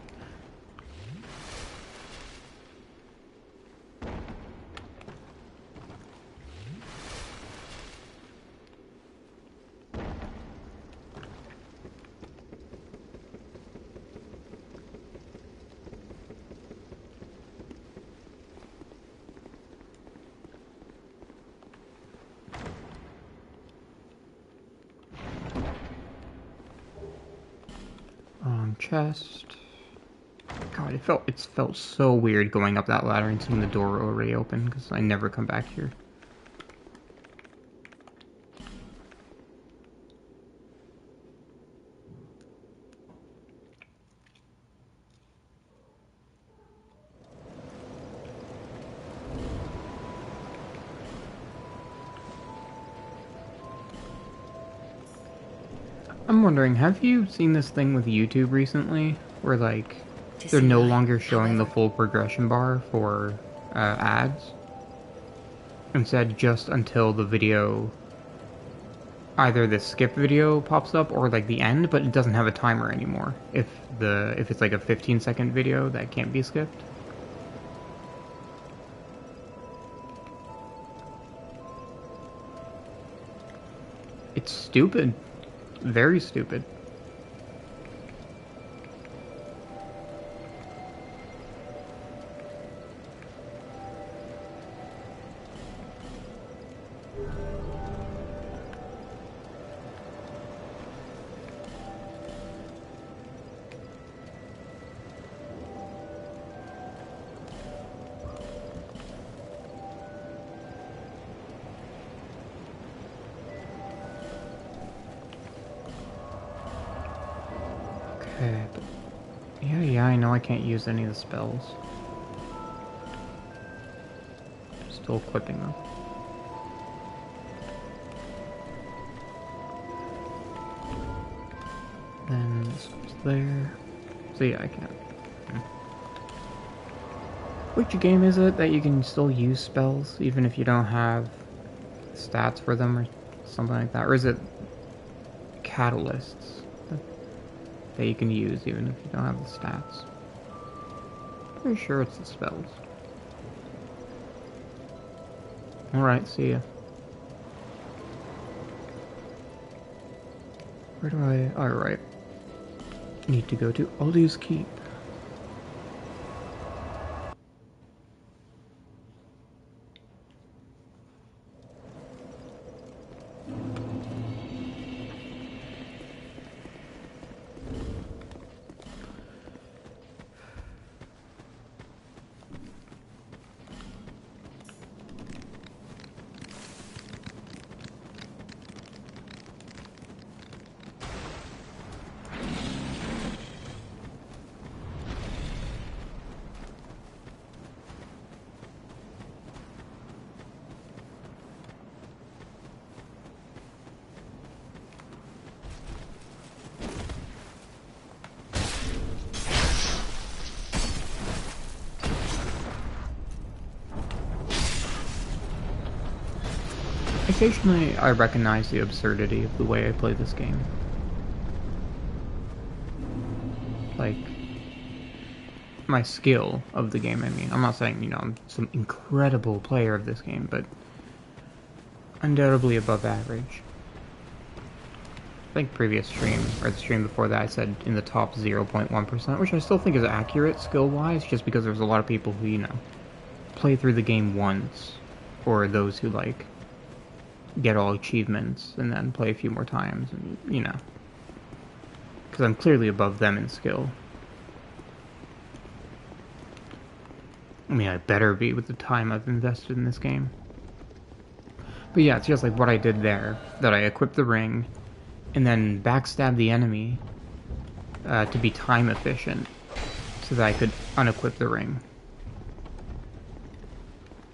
Chest. God, it felt so weird going up that ladder and seeing the door already open, because I never come back here. I'm wondering, have you seen this thing with YouTube recently, where like they're no longer showing the full progression bar for ads? Instead, just until the video, either the skip video pops up or like the end, but it doesn't have a timer anymore. If it's like a 15-second video that can't be skipped. It's stupid. Very stupid. Okay, but yeah, I know I can't use any of the spells. Still equipping them. Then this one's there. So yeah, I can't. Which game is it that you can still use spells even if you don't have stats for them or something like that? Or is it catalysts that you can use even if you don't have the stats? Pretty sure it's the spells. Alright, see ya. Where do I... Alright. Need to go to Aldi's Keep. Occasionally, I recognize the absurdity of the way I play this game. Like, my skill of the game, I mean. I'm not saying, I'm some incredible player of this game, but undoubtedly above average. I think previous stream, or the stream before that, I said in the top 0.1%, which I still think is accurate skill-wise, just because there's a lot of people who, play through the game once, or those who, like, get all achievements and then play a few more times, and because I'm clearly above them in skill. I mean, I better be with the time I've invested in this game. But yeah, it's just like what I did there, that I equipped the ring and then backstab the enemy to be time efficient so that I could unequip the ring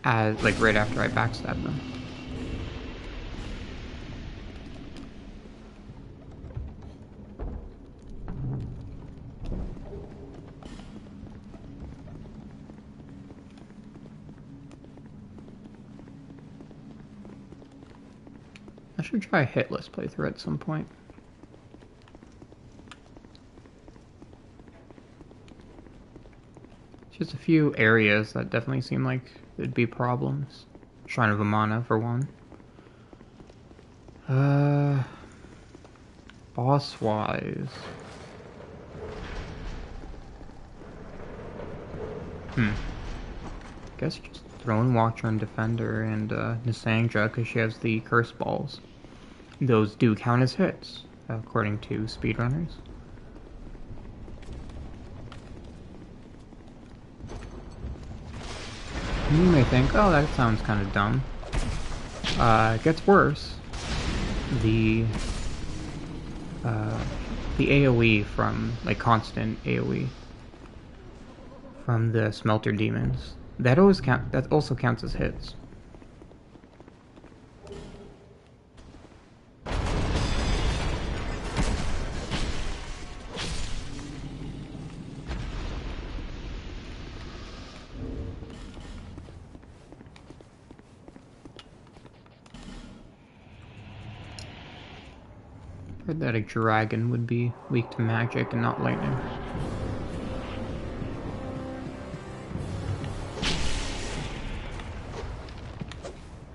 as like right after I backstabbed them. I should try a hitless playthrough at some point. Just a few areas that definitely seem like there'd be problems. Shrine of Amana, for one. Boss-wise... Guess just Throne Watcher and Defender and Nisangja, because she has the Curse Balls. Those do count as hits, according to speedrunners. You may think, oh, that sounds kind of dumb. It gets worse. The AoE from, like, constant AoE from the Smelter Demons, that also counts as hits. Heard that a dragon would be weak to magic and not lightning.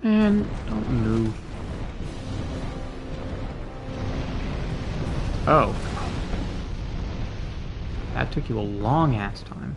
And don't move. Oh. That took you a long ass time.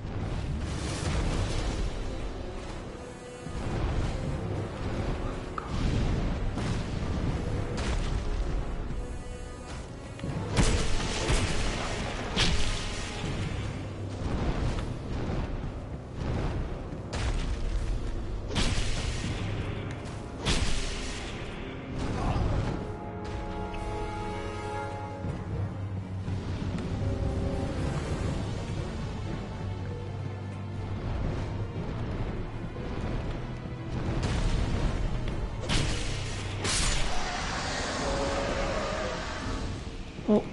Well,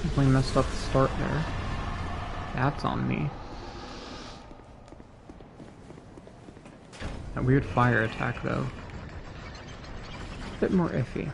definitely messed up the start there. That's on me. That weird fire attack, though. A bit more iffy.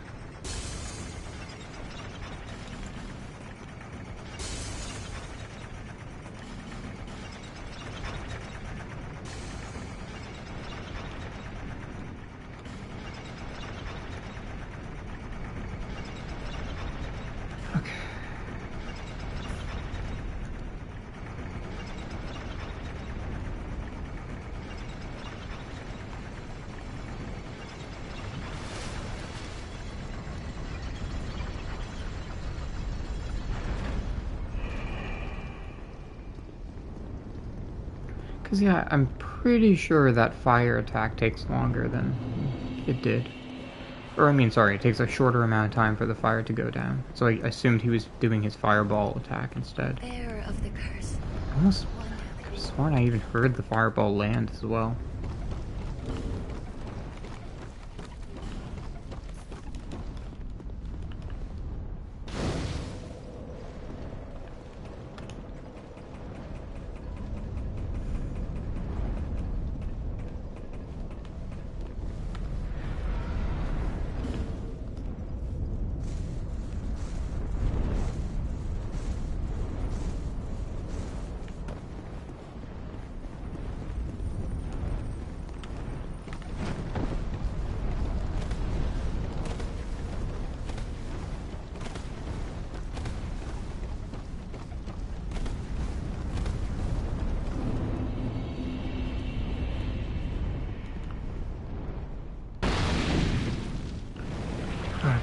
Because, yeah, I'm pretty sure that fire attack takes longer than it did. Or, I mean, sorry, it takes a shorter amount of time for the fire to go down. So I assumed he was doing his fireball attack instead. Bearer of the curse. I almost could have sworn I even heard the fireball land as well.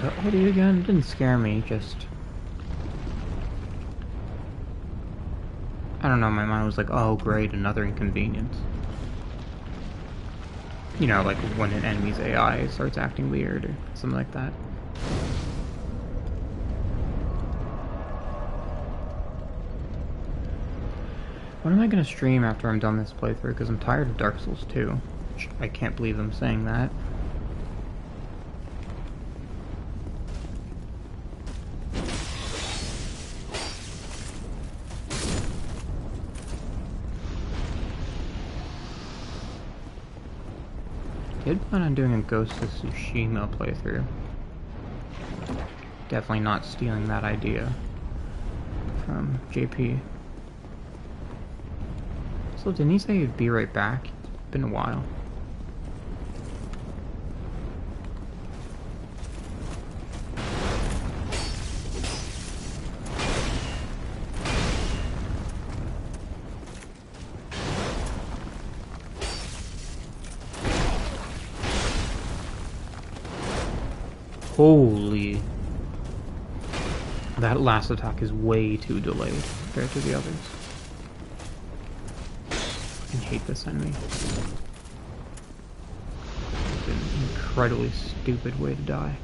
The audio again didn't scare me, just... I don't know, my mind was like, oh great, another inconvenience. You know, like when an enemy's AI starts acting weird or something like that. When am I gonna stream after I'm done this playthrough? Because I'm tired of Dark Souls 2. Which I can't believe I'm saying that. Did plan on doing a Ghost of Tsushima playthrough. Definitely not stealing that idea from JP. So didn't he say he'd be right back? It's been a while. Holy. That last attack is way too delayed compared to the others. I hate this enemy. It's an incredibly stupid way to die.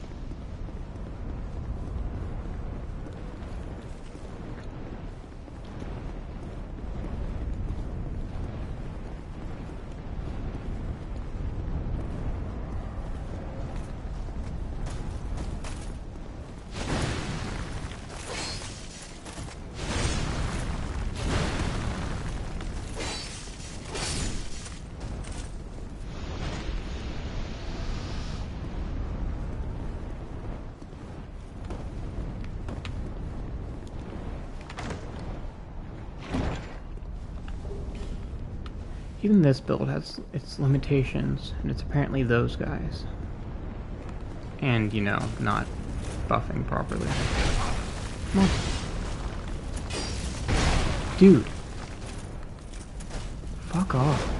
Even this build has its limitations, and it's apparently those guys. And, you know, not buffing properly. Come on. Dude. Fuck off.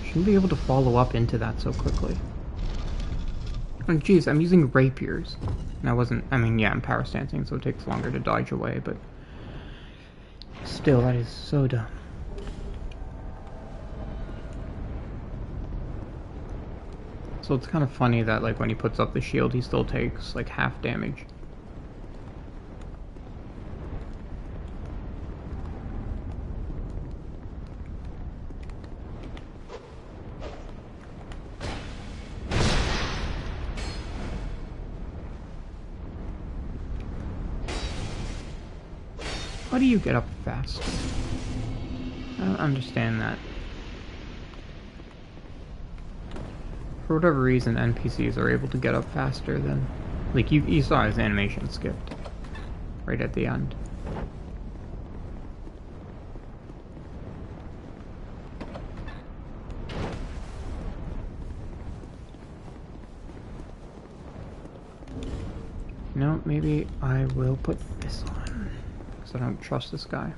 Shouldn't be able to follow up into that so quickly. Oh, jeez, I'm using rapiers. And I mean, yeah, I'm power stancing, so it takes longer to dodge away, but still, that is so dumb. So it's kind of funny that, like, when he puts up the shield, he still takes, like, half damage. How do you get up fast? I don't understand that. For whatever reason, NPCs are able to get up faster than... Like, you saw his animation skipped. Right at the end. You know, maybe I will put this on. Because I don't trust this guy.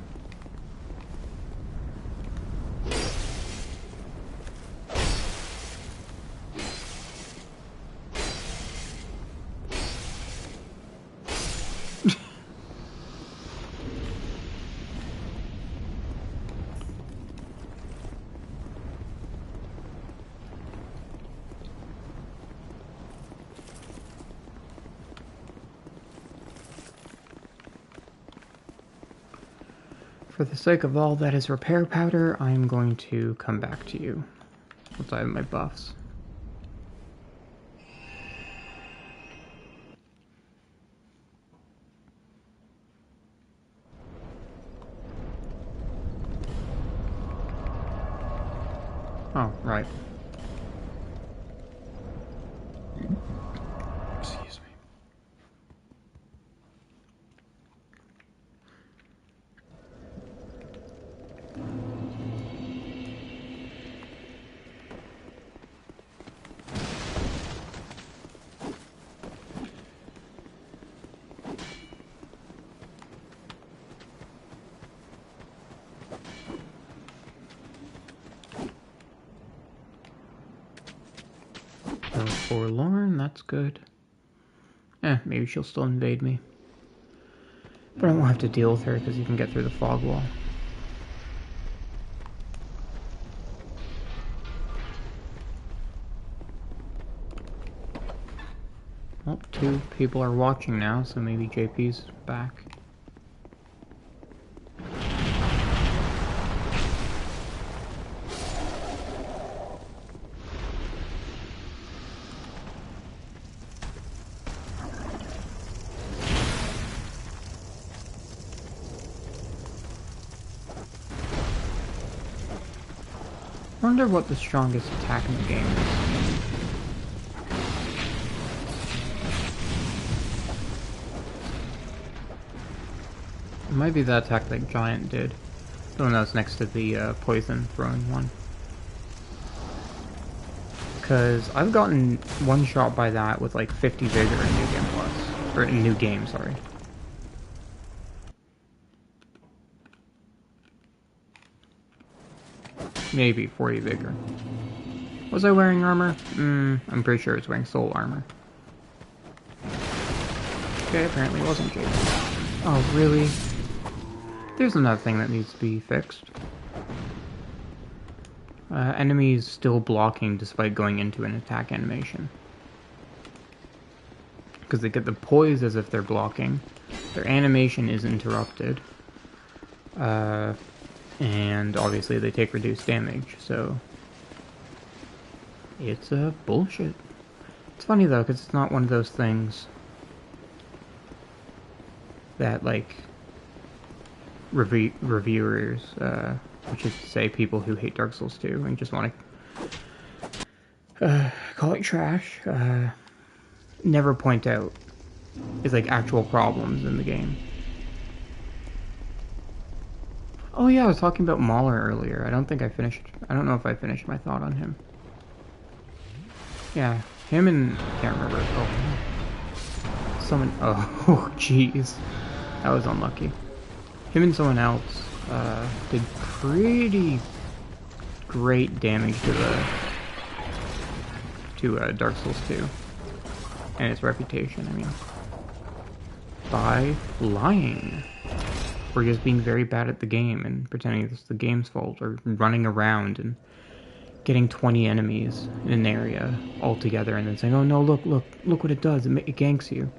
For the sake of all that is repair powder, I am going to come back to you once I have my buffs. Oh, right. Excuse me. No forlorn, that's good. Maybe she'll still invade me. But I won't have to deal with her because you can get through the fog wall. Well, 2 people are watching now, so maybe JP's back. wonder what the strongest attack in the game is. It might be the attack that Giant did. The one that was next to the poison throwing one. Because I've gotten one shot by that with like 50 vigor in New Game Plus. Or in New Game, sorry. Maybe 40 vigor. Was I wearing armor? I'm pretty sure I was wearing soul armor. Okay, apparently it wasn't Jason. Oh, really? There's another thing that needs to be fixed. Enemies still blocking despite going into an attack animation. Because they get the poise as if they're blocking. Their animation is interrupted. And obviously they take reduced damage, so... It's bullshit. It's funny though, because it's not one of those things that, like, reviewers, which is to say people who hate Dark Souls 2 and just want to call it trash, never point out is like actual problems in the game. Oh yeah, I was talking about Mahler earlier. I don't know if I finished my thought on him. Yeah, him and... I can't remember. Oh, jeez. That was unlucky. Him and someone else did pretty great damage to Dark Souls 2 and its reputation. I mean, by lying or just being very bad at the game and pretending it's the game's fault, or running around and getting 20 enemies in an area all together and then saying, "Oh no, look what it does! It ganks you."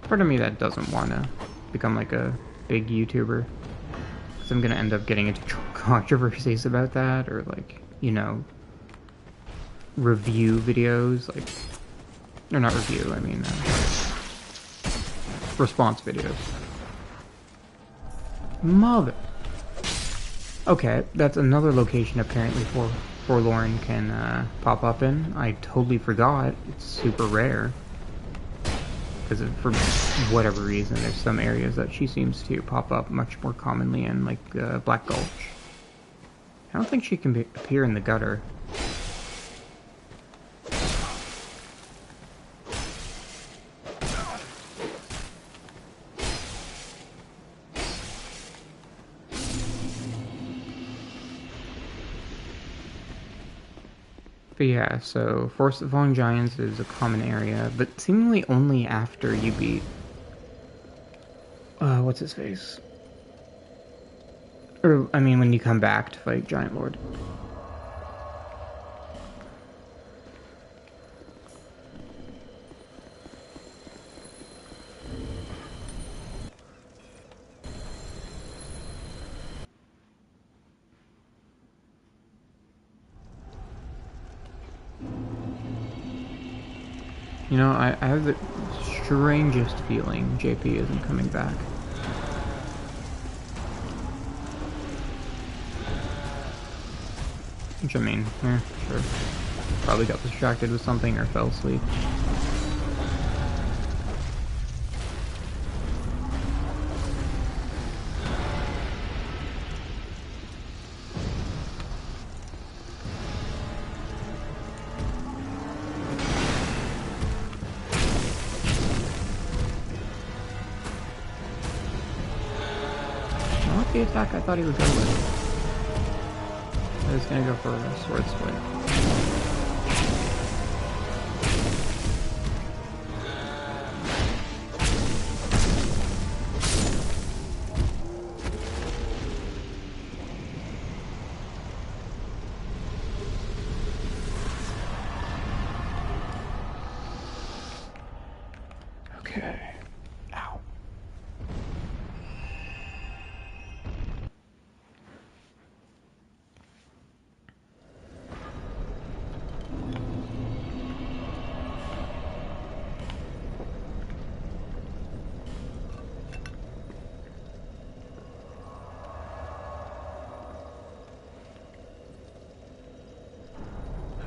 Part of me that doesn't want to become like a big YouTuber, because I'm gonna end up getting into controversies about that, or like, you know, review videos, like, or not review, I mean response videos. Mother. Okay, that's another location apparently Forlorn can pop up in. I totally forgot. It's super rare. Because for whatever reason, there's some areas that she seems to pop up much more commonly in, like Black Gulch. I don't think she can appear in the gutter. But yeah, so Forest of Falling Giants is a common area, but seemingly only after you beat... what's his face? Or, I mean, when you come back to fight Giant Lord. You know, I have the strangest feeling JP isn't coming back. Which, I mean, sure. Probably got distracted with something or fell asleep. Not the attack I thought he would go with. I was gonna go for a sword split. Okay. Ow.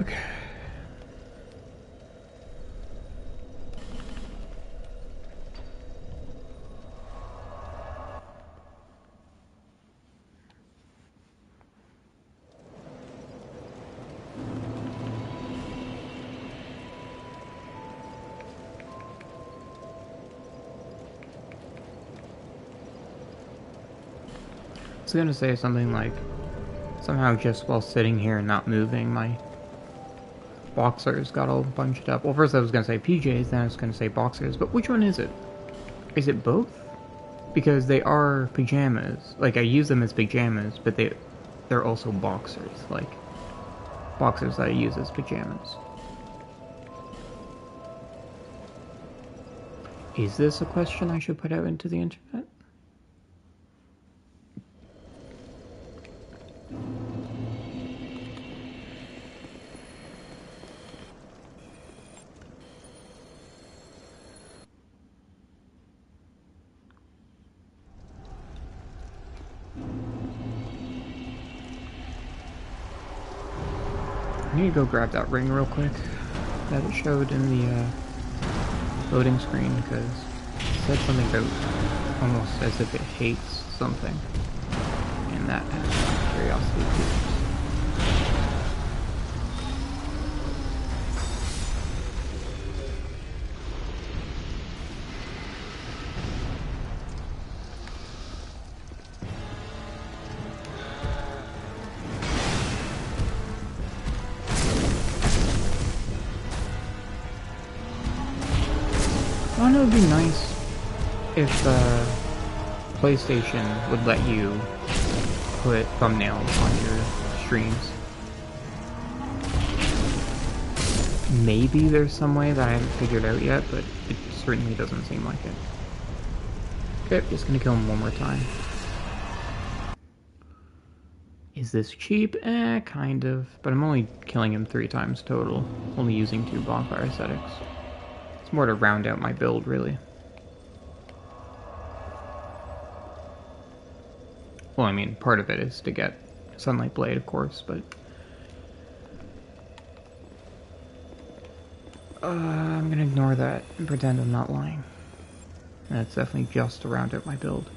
Okay. I was gonna say something like, somehow just while sitting here and not moving, my boxers got all bunched up. Well, first I was gonna say PJs, then I was gonna say boxers, but which one is it? Is it both? Because they are pajamas. Like, I use them as pajamas, but they're also boxers. Like, boxers that I use as pajamas. Is this a question I should put out into the internet? I need to go grab that ring real quick that it showed in the loading screen, because it said something about almost as if it hates something, and that has curiosity too. I know it'd be nice if PlayStation would let you put thumbnails on your streams. Maybe there's some way that I haven't figured out yet, but it certainly doesn't seem like it. Okay, just gonna kill him one more time. Is this cheap? Kind of. But I'm only killing him 3 times total. Only using 2 bonfire ascetics. It's more to round out my build, really. Well, I mean, part of it is to get Sunlight Blade, of course, but... I'm gonna ignore that and pretend I'm not lying. That's definitely just to round out my build.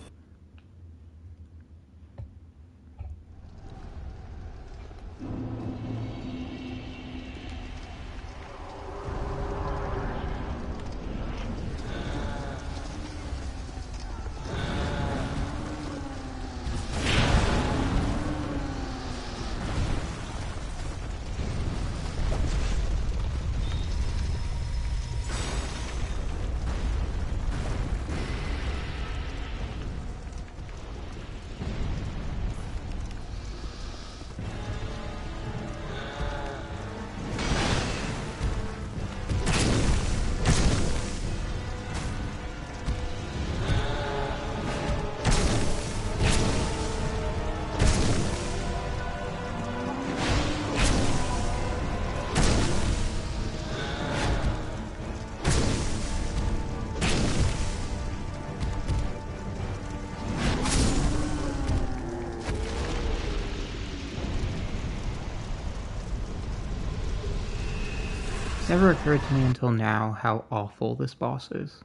Never occurred to me until now how awful this boss is.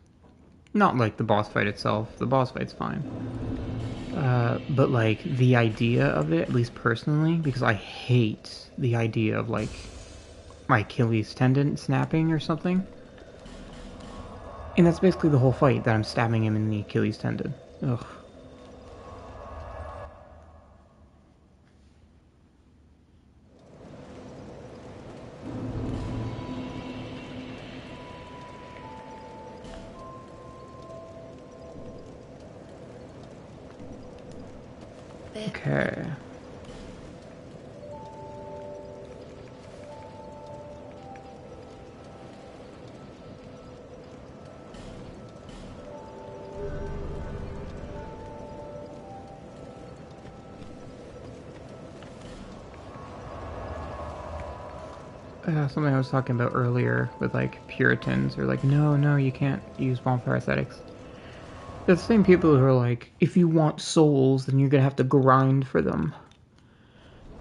Not like the boss fight itself, the boss fight's fine. But like the idea of it, at least personally, because I hate the idea of like my Achilles tendon snapping or something. And that's basically the whole fight, that I'm stabbing him in the Achilles tendon. Ugh. Okay. Something I was talking about earlier with like Puritans, or like, no, you can't use bonfire ascetics. They're the same people who are like, if you want souls, then you're gonna have to grind for them.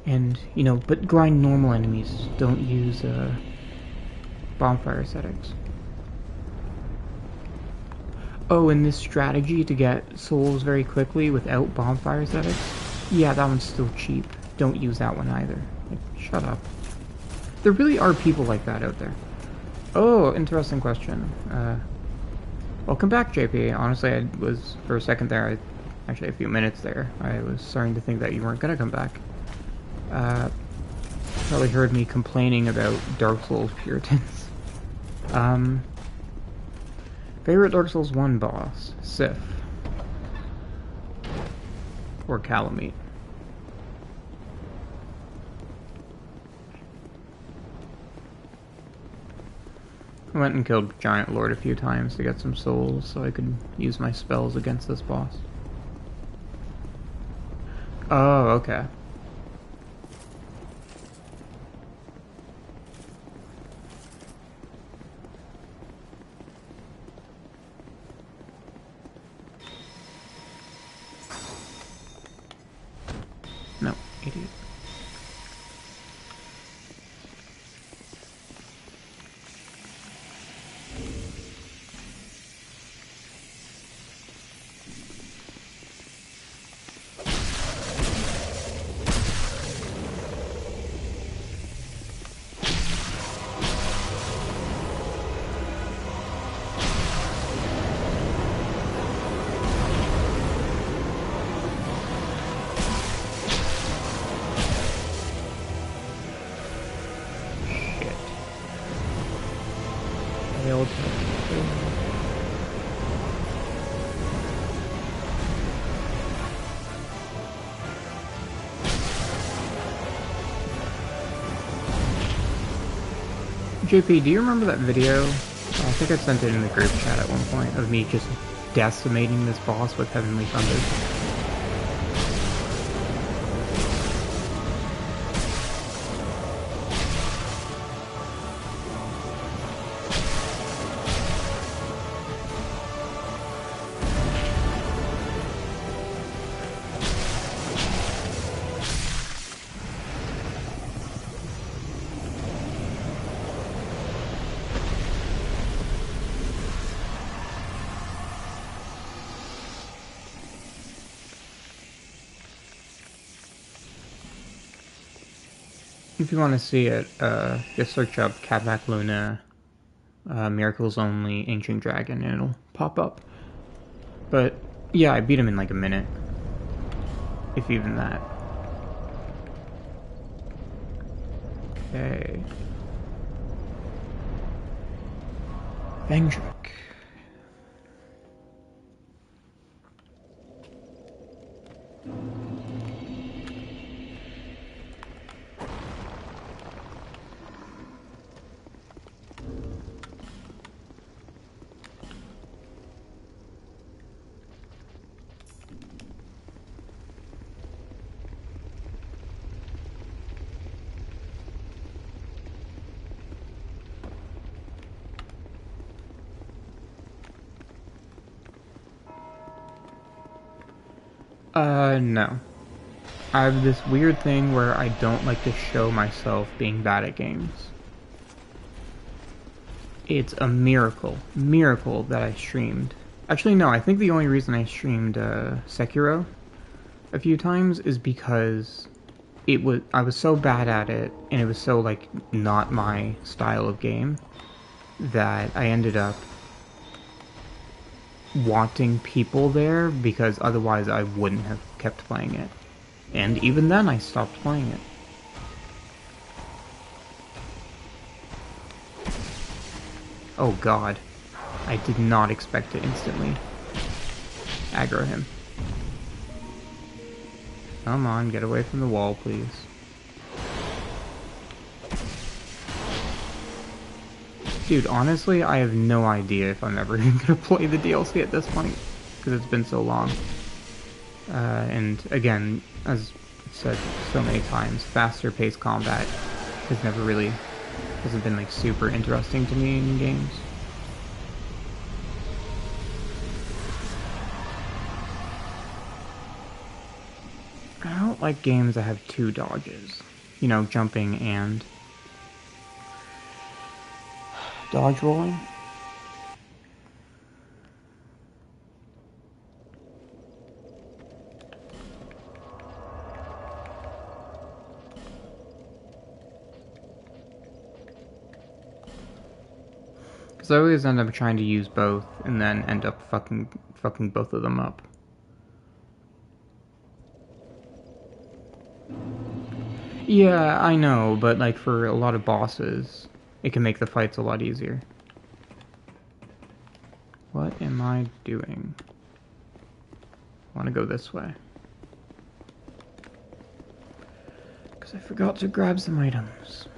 And, you know, but grind normal enemies. Don't use bonfire settings. Oh, and this strategy to get souls very quickly without bonfire settings? Yeah, that one's still cheap. Don't use that one either. Like, shut up. There really are people like that out there. Oh, interesting question. Welcome back, JP. Honestly, I was, for a second there, actually a few minutes there, I was starting to think that you weren't gonna come back. Probably heard me complaining about Dark Souls Puritans. Favorite Dark Souls 1 boss? Sif. Or Calamite. I went and killed Giant Lord a few times to get some souls so I could use my spells against this boss. Oh, okay. No, idiot. Failed. JP, do you remember that video? I think I sent it in the group chat at one point of me just decimating this boss with Heavenly Thunder. If you want to see it, just search up Capac Luna, Miracles Only, Ancient Dragon, and it'll pop up. But, yeah, I beat him in like a minute. If even that. Okay. Vendrick. No. I have this weird thing where I don't like to show myself being bad at games. It's a miracle that I streamed. Actually, no, I think the only reason I streamed Sekiro a few times is because I was so bad at it, and it was so, like, not my style of game, that I ended up wanting people there, because otherwise I wouldn't have kept playing it. And even then I stopped playing it. Oh god. I did not expect to instantly aggro him. Come on, get away from the wall, please. Dude, honestly, I have no idea if I'm ever even gonna play the DLC at this point, because it's been so long. And again, as I've said so many times, faster paced combat hasn't been like super interesting to me in games. How don't like games that have two dodges. You know, jumping and dodge rolling. Because I always end up trying to use both and then end up fucking both of them up. Yeah, I know, but like for a lot of bosses, it can make the fights a lot easier. What am I doing? I want to go this way. Because I forgot to grab some items.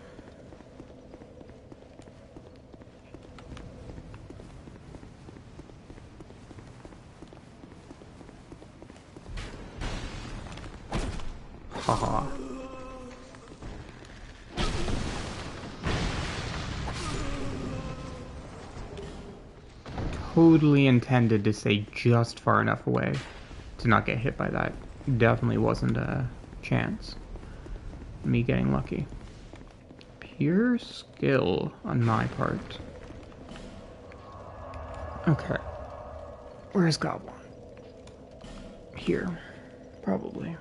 Haha. Totally intended to stay just far enough away to not get hit by that. Definitely wasn't a chance. Me getting lucky. Pure skill on my part. Okay. Where's Goblin? Here. Probably.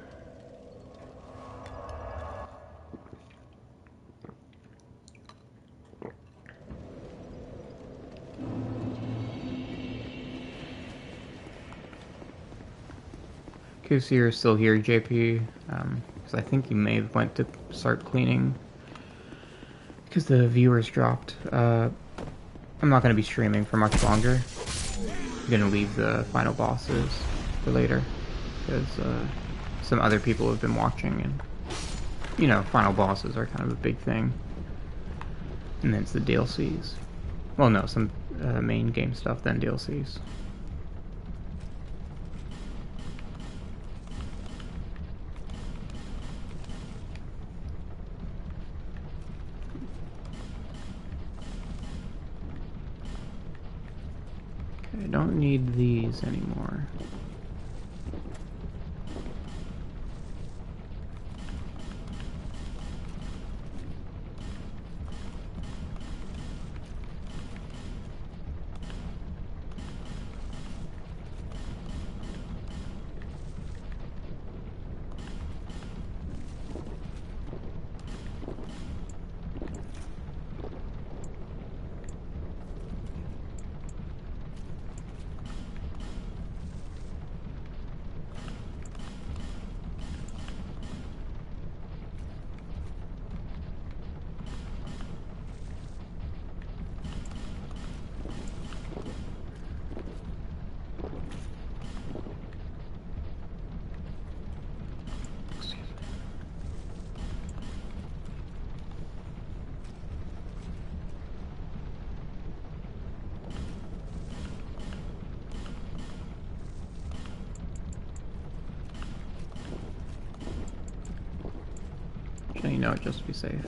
Okay, so you're still here, JP. Because I think you may have went to start cleaning. Because the viewers dropped. I'm not going to be streaming for much longer. I'm going to leave the final bosses for later. Because some other people have been watching and, you know, final bosses are kind of a big thing. And then it's the DLCs. Well, no, some main game stuff, then DLCs. I don't need these anymore. You know, just to be safe.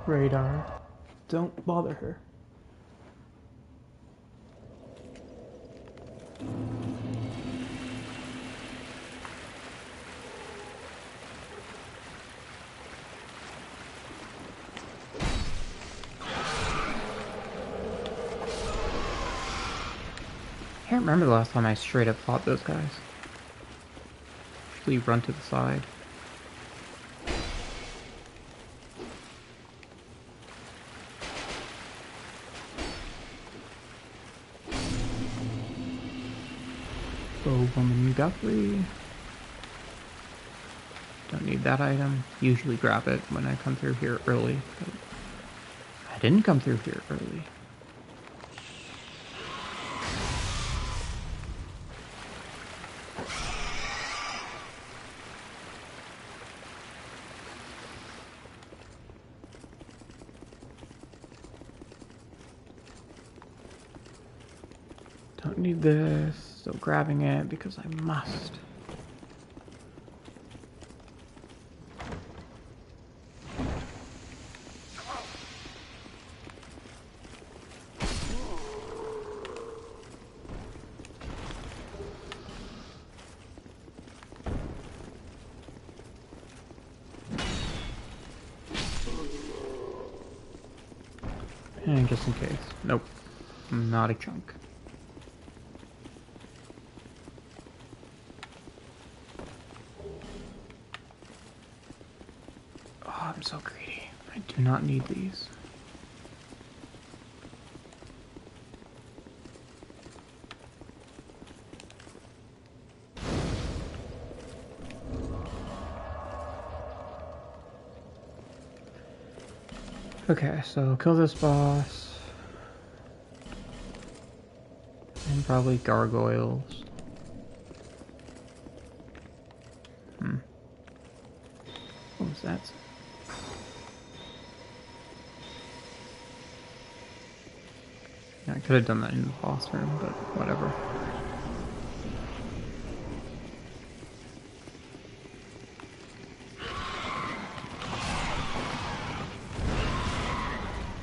Radar. Don't bother her. I can't remember the last time I straight up fought those guys. Usually run to the side. Woman Guthrie. Don't need that item. Usually grab it when I come through here early. But I didn't come through here early. need this. Still grabbing it because I must. And just in case. Nope. Not a chunk. Oh, I'm so greedy. I do not need these. Okay, so kill this boss. And probably gargoyles. What was that? Yeah, I could have done that in the boss room, but whatever.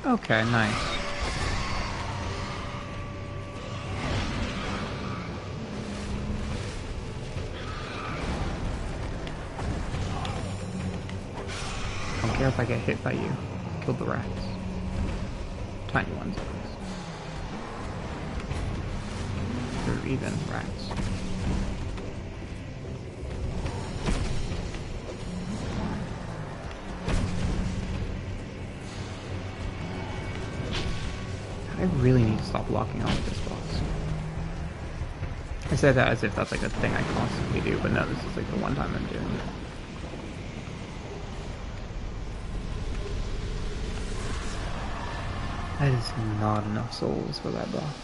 Okay, nice. I don't care if I get hit by you. Kill the rats. Tiny ones, at least. Or even rats. I really need to stop locking on with this boss. I say that as if that's like a thing I constantly do, but no, this is like the one time I'm doing it. That is not enough souls for that boss.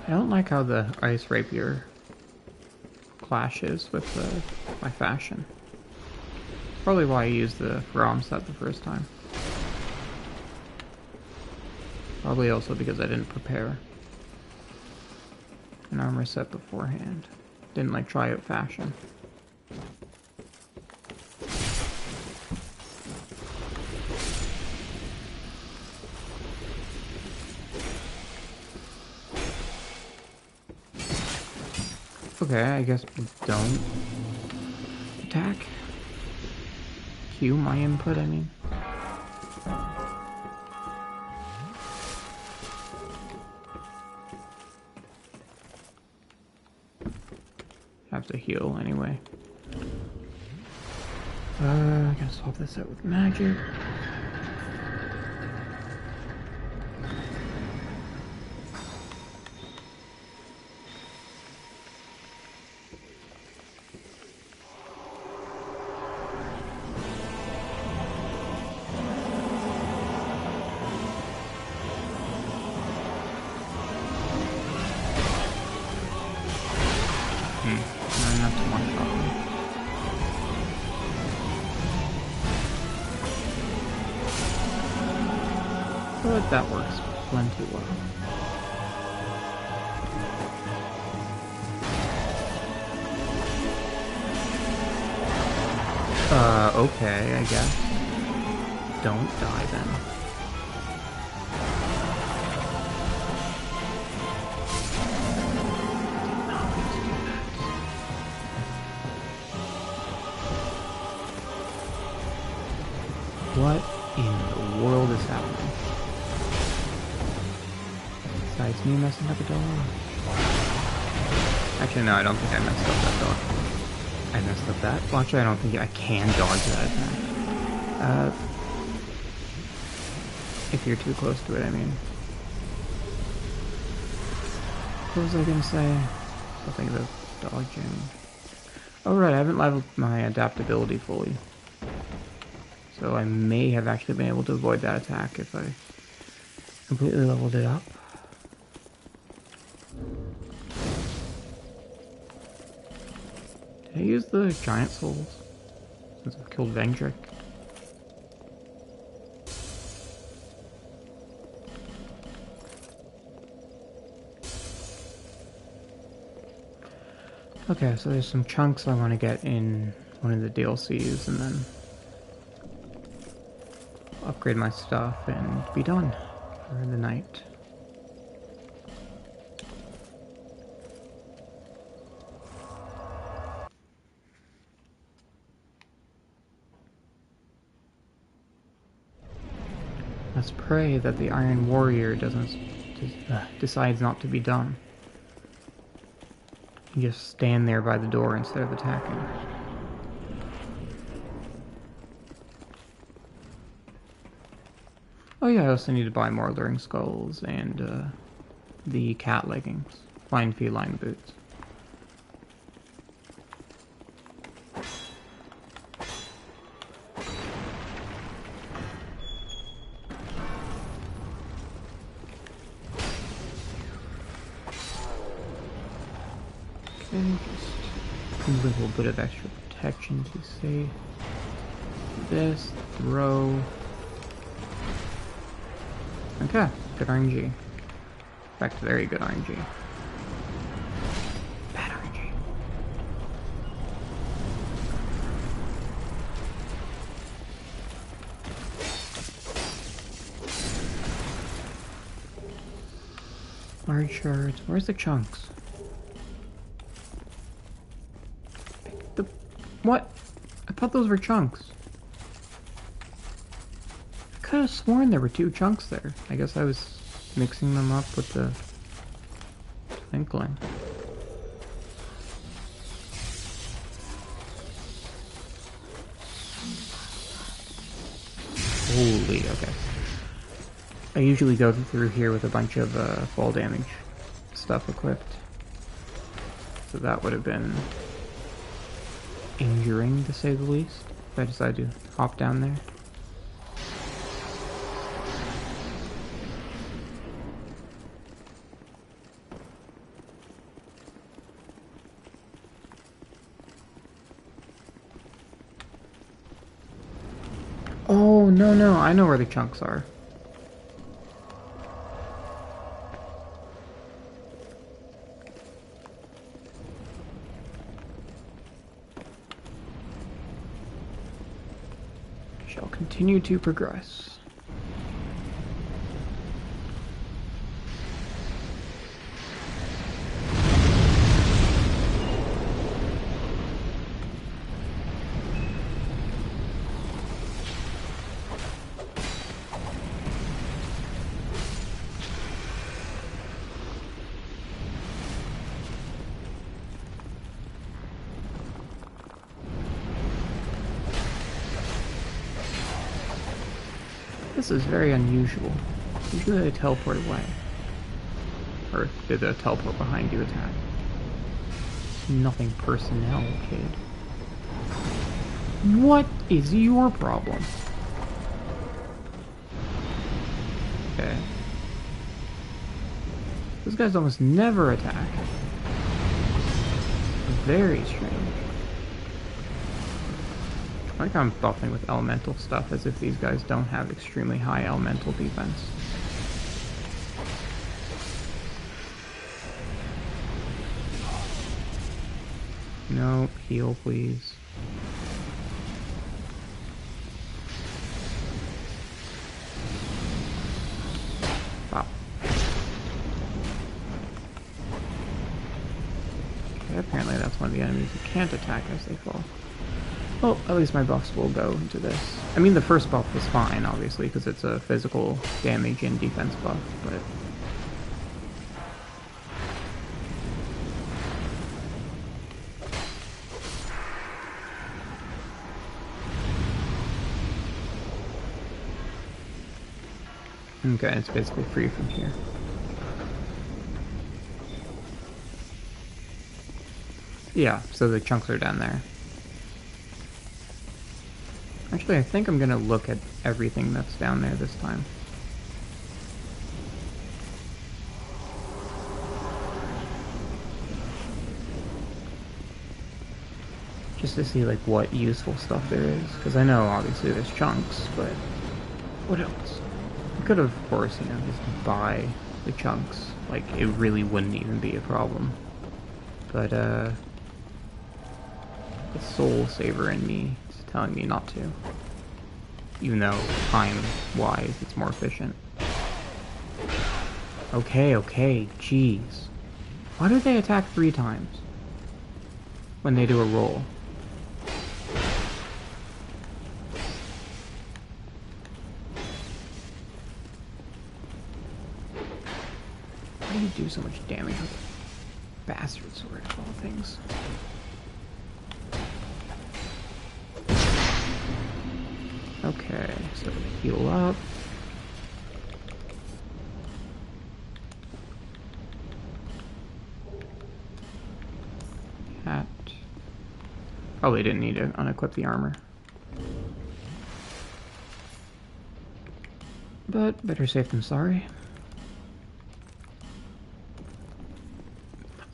I don't like how the ice rapier clashes with my fashion. Probably why I used the ROM set the first time. Probably also because I didn't prepare an armor set beforehand. Didn't like try out fashion. Okay, I guess we don't attack. Cue my input, I mean. Have to heal anyway. I gotta swap this out with magic. Not enough to one-shot me. But that works plenty well. Okay, I guess. Don't die then. What in the world is happening? Besides me messing up a door. Actually, no, I don't think I messed up that door. I messed up that. Well, actually, I don't think I can dodge that attack. If you're too close to it, I mean. What was I gonna say? Something about dodging. Oh right, I haven't leveled my adaptability fully. So I may have actually been able to avoid that attack if I completely leveled it up. Did I use the giant souls since I've killed Vendrick? Okay, so there's some chunks I want to get in one of the DLCs and then upgrade my stuff and be done for the night. Let's pray that the Iron Warrior decides not to be done. You just stand there by the door instead of attacking. Oh yeah, I also need to buy more Luring Skulls and the cat leggings. Fine feline boots. Just a little bit of extra protection to save. This, throw. Okay, good RNG. In fact, very good RNG. Bad RNG. Large shards. Where's the chunks? What? I thought those were chunks. I could have sworn there were 2 chunks there. I guess I was mixing them up with the twinkling. Holy, okay. I usually go through here with a bunch of fall damage stuff equipped. So that would have been injuring, to say the least, if I decide to hop down there. Oh, no, I know where the chunks are. Shall continue to progress. This is very unusual. Usually they teleport away. Or did the teleport behind you attack? Nothing personnel, kid. What is your problem? Okay. Those guys almost never attack. Very strange. Like I'm buffing with elemental stuff as if these guys don't have extremely high elemental defense. No, heal please. Wow. Okay, apparently that's one of the enemies who can't attack as they fall. Well, at least my buffs will go into this. I mean, the first buff was fine, obviously, because it's a physical damage and defense buff, but... Okay, it's basically free from here. Yeah, so the chunks are down there. Actually, I think I'm gonna look at everything that's down there this time. Just to see like what useful stuff there is, because I know obviously there's chunks, but what else? I could of course, just buy the chunks. Like it really wouldn't even be a problem. But the soul saver in me is telling me not to. Even though time-wise it's more efficient. Okay, jeez. Why do they attack 3 times when they do a roll? Why do you do so much damage with bastard sword of all things? Okay, so heal up. Hat. Probably didn't need to unequip the armor. But better safe than sorry.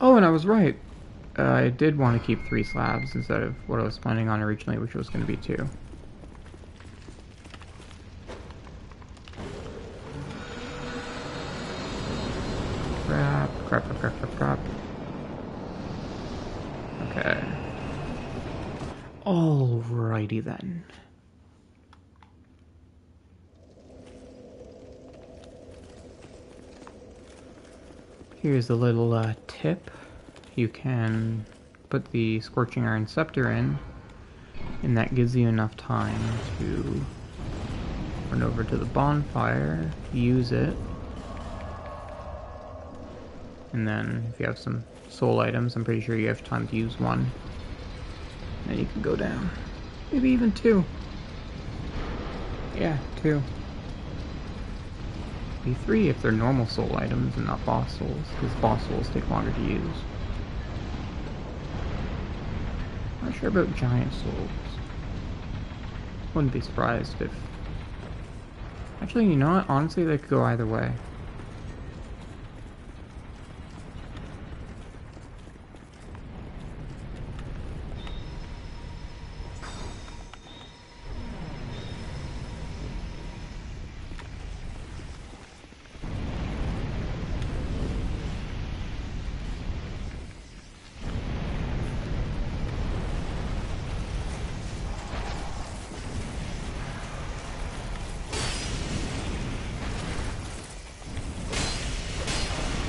Oh, and I was right. I did want to keep 3 slabs instead of what I was planning on originally, which was going to be 2. Crap. Okay. Alrighty then. Here's a little tip. You can put the Scorching Iron Scepter in, and that gives you enough time to run over to the bonfire, use it, and then if you have some soul items, I'm pretty sure you have time to use 1. Then you can go down. Maybe even 2. Yeah, 2. Be 3 if they're normal soul items and not boss souls, because boss souls take longer to use. Not sure about giant souls. Wouldn't be surprised if... Actually, you know what? Honestly, they could go either way.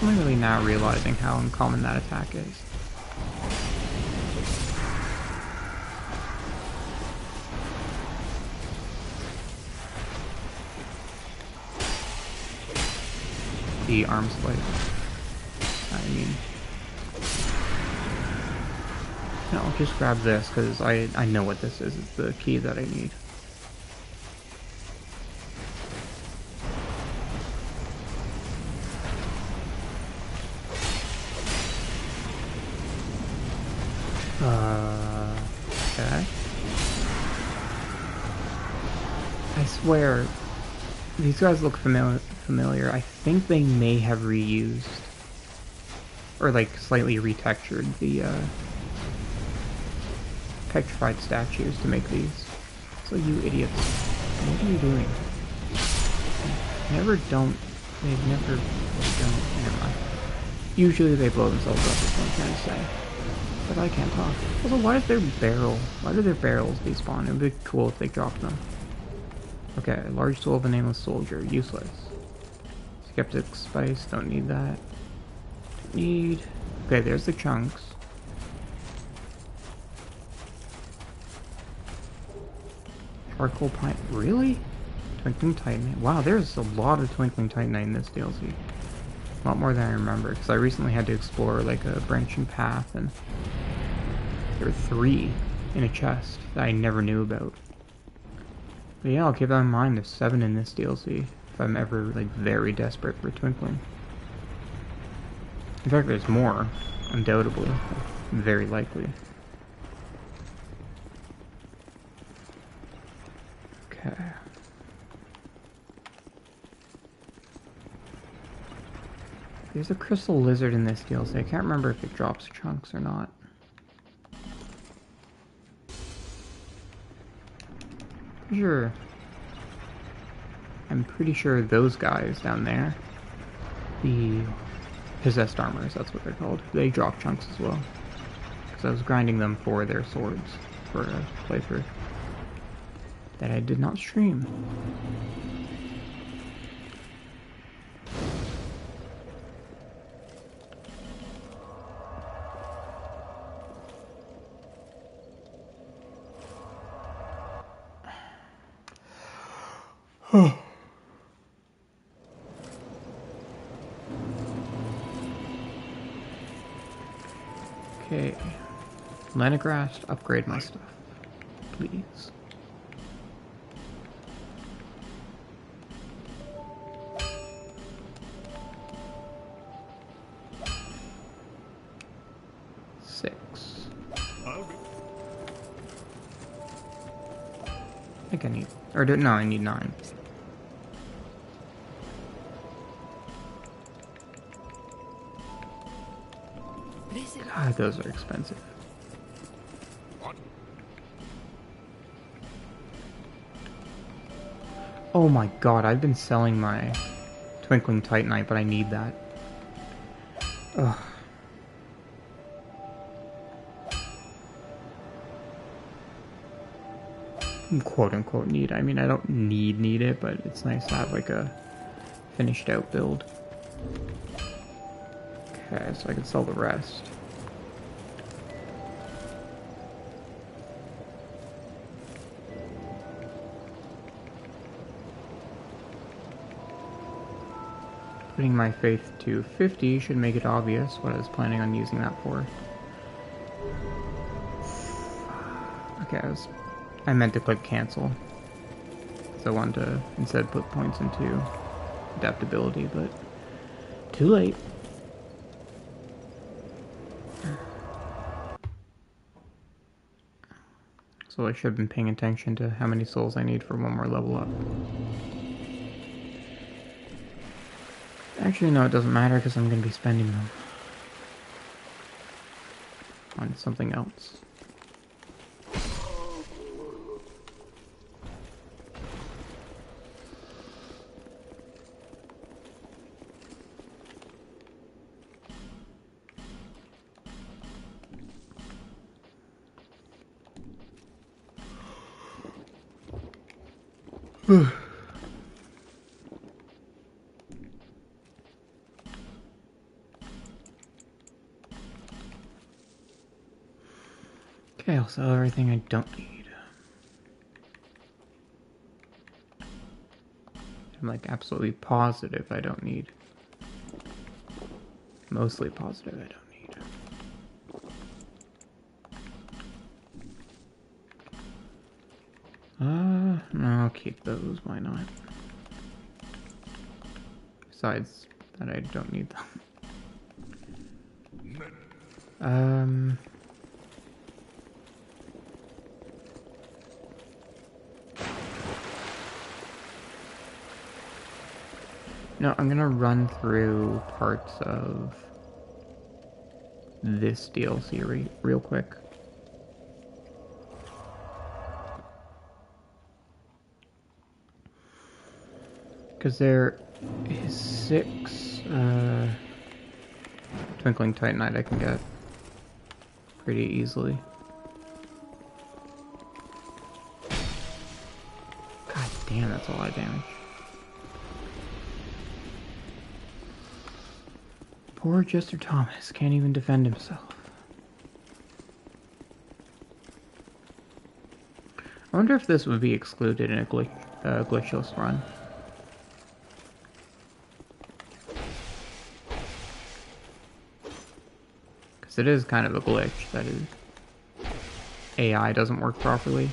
I'm really now realizing how uncommon that attack is. The arm slice. I mean... No, I'll just grab this, because I know what this is. It's the key that I need. Okay. I swear, these guys look familiar. I think they may have reused, or like slightly retextured the petrified statues to make these. So you idiots, what are you doing? Never don't. They've never done. Never mind. Usually they blow themselves up. Is what I'm trying to say. But I can't talk. Also, why do their barrels despawn? It would be cool if they dropped them. Okay, large soul of a nameless soldier, useless. Skeptic spice, don't need that. Need... Okay, there's the chunks. Charcoal pine, really? Twinkling Titanite. Wow, there's a lot of Twinkling Titanite in this DLC. A lot more than I remember, because I recently had to explore like a branching path, and there were 3 in a chest that I never knew about. But yeah, I'll keep that in mind. There's 7 in this DLC. if I'm ever like very desperate for twinkling. In fact, there's more, undoubtedly, very likely. Okay. There's a crystal lizard in this DLC. I can't remember if it drops chunks or not. Sure. I'm pretty sure those guys down there, the possessed armors, that's what they're called, they drop chunks as well. Because I was grinding them for their swords for a playthrough that I did not stream. Okay. Lenigrast, upgrade my stuff. Please. Six. I think I need... Or no, I need 9. God, those are expensive. Oh my god, I've been selling my Twinkling Titanite, but I need that. Ugh. Quote unquote need. I mean, I don't need it, but it's nice to have like a finished out build. Okay, so I can sell the rest. Putting my faith to 50 should make it obvious what I was planning on using that for. Okay, I meant to click cancel. So I wanted to instead put points into adaptability, but too late. So I should have been paying attention to how many souls I need for one more level up. Actually, no, it doesn't matter because I'm going to be spending them on something else. Okay, I'll sell everything I don't need. I'm like absolutely positive I don't need. Mostly positive I don't need. No, I'll keep those, why not? Besides that I don't need them. No, I'm gonna run through parts of this DLC real quick. Because there is 6 Twinkling Titanite I can get pretty easily. God damn, that's a lot of damage. Poor Jester Thomas can't even defend himself. I wonder if this would be excluded in a glitchless run. Because it is kind of a glitch that is AI doesn't work properly.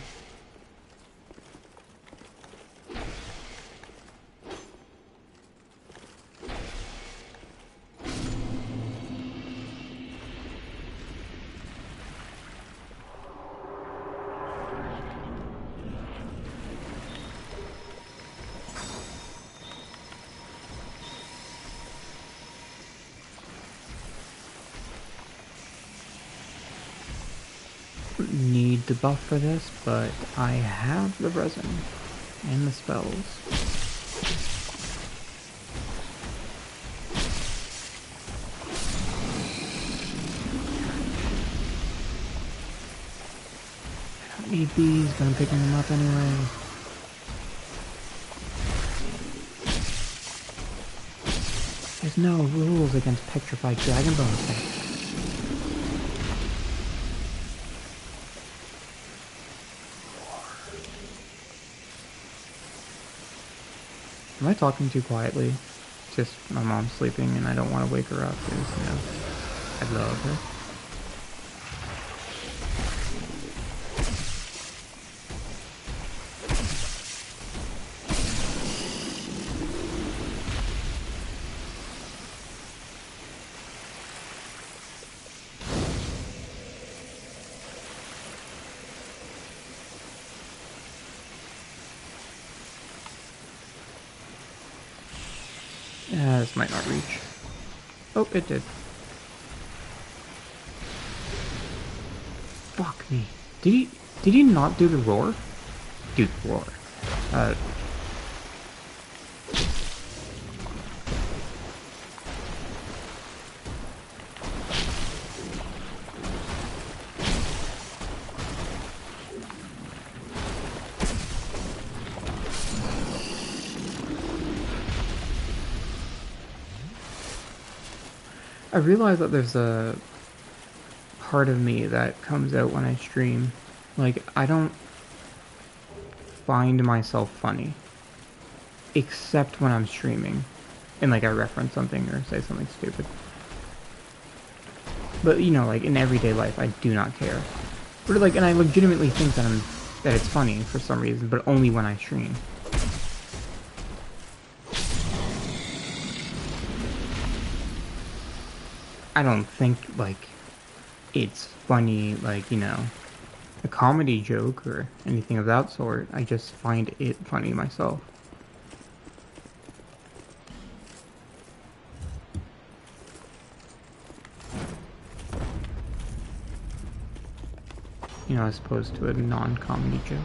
don't need the buff for this, but I have the resin and the spells. I don't need these, but I'm picking them up anyway. There's no rules against petrified dragon bone effect. Am I talking too quietly? Just my mom's sleeping and I don't want to wake her up because, you know, I love her. This might not reach. Oh, it did. Fuck me. Did he not do the roar? Dude, roar. I realize that there's a part of me that comes out when I stream. Like, I don't find myself funny. Except when I'm streaming. And, like, I reference something or say something stupid. But, you know, like, in everyday life, I do not care. But, like, and I legitimately think that it's funny for some reason, but only when I stream. I don't think, like, it's funny, like, you know, a comedy joke or anything of that sort. I just find it funny myself. You know, as opposed to a non-comedy joke.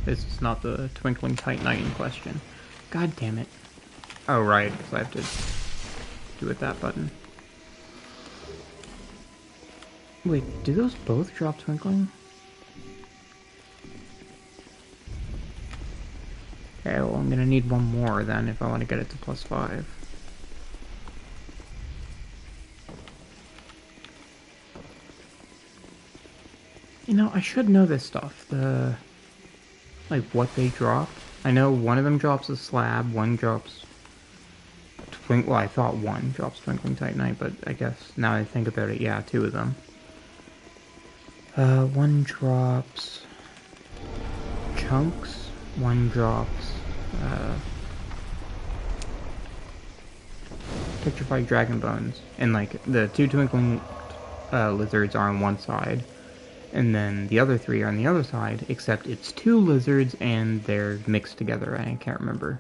This is not the Twinkling Titanite in question. God damn it. Oh, right, because I have to do it that button. Wait, do those both drop Twinkling? Okay, well, I'm gonna need one more then if I want to get it to +5. You know, I should know this stuff. Like, what they drop. I know one of them drops a slab, one drops... Well, I thought one drops Twinkling Titanite, but I guess now I think about it, yeah, two of them. One drops... chunks, one drops... petrified dragon bones. And, like, the two Twinkling lizards are on one side, And then the other three are on the other side, except it's two lizards and they're mixed together. I can't remember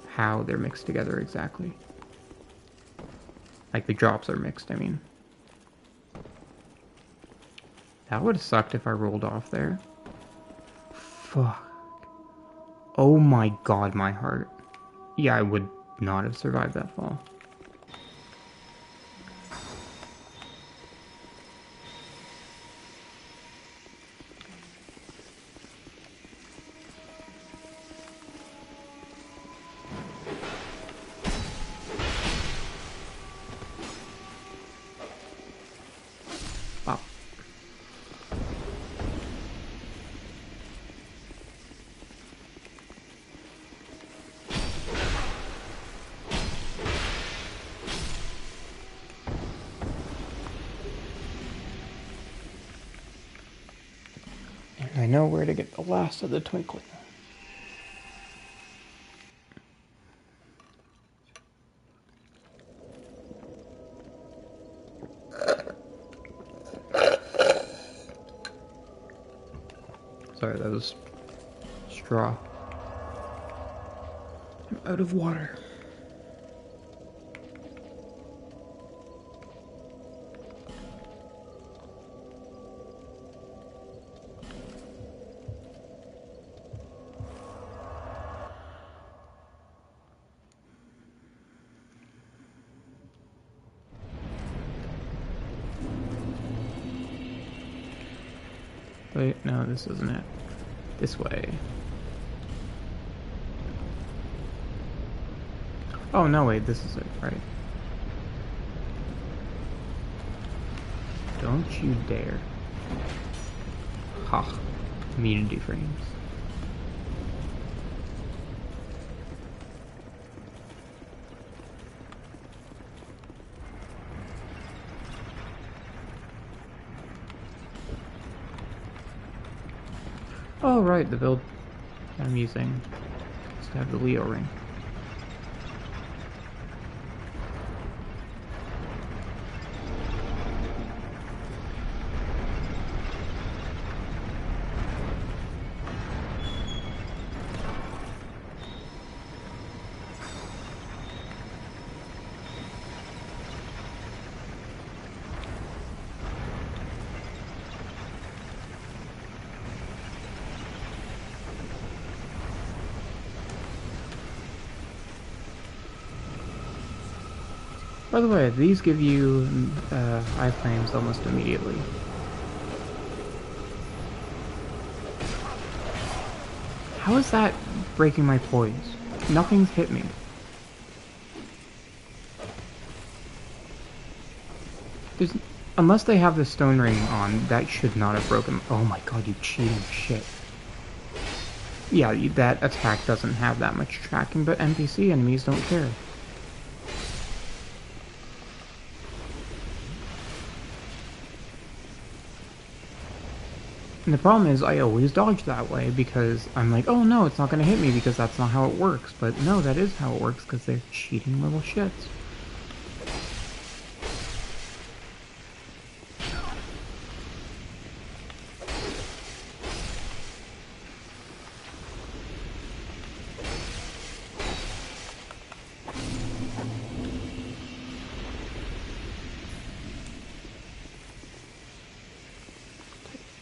how they're mixed together exactly. Like the drops are mixed, I mean. That would have sucked if I rolled off there. Fuck. Oh my god, my heart. Yeah, I would not have survived that fall. Wow. And I know where to get the last of the twinkling. Sorry, that was straw. I'm out of water. Wait, no, this isn't it. This way. Oh, no, wait, this is it, right? Don't you dare. Ha. Immunity frames. Oh, right, the build I'm using is to have the Leo ring. By the way, these give you iframes almost immediately. How is that breaking my poise? Nothing's hit me. There's, unless they have the stone ring on, that should not have broken. Oh my god, you cheating shit. Yeah, that attack doesn't have that much tracking, but NPC enemies don't care. And the problem is I always dodge that way because I'm like, oh no, it's not going to hit me because that's not how it works. But no, that is how it works because they're cheating little shits.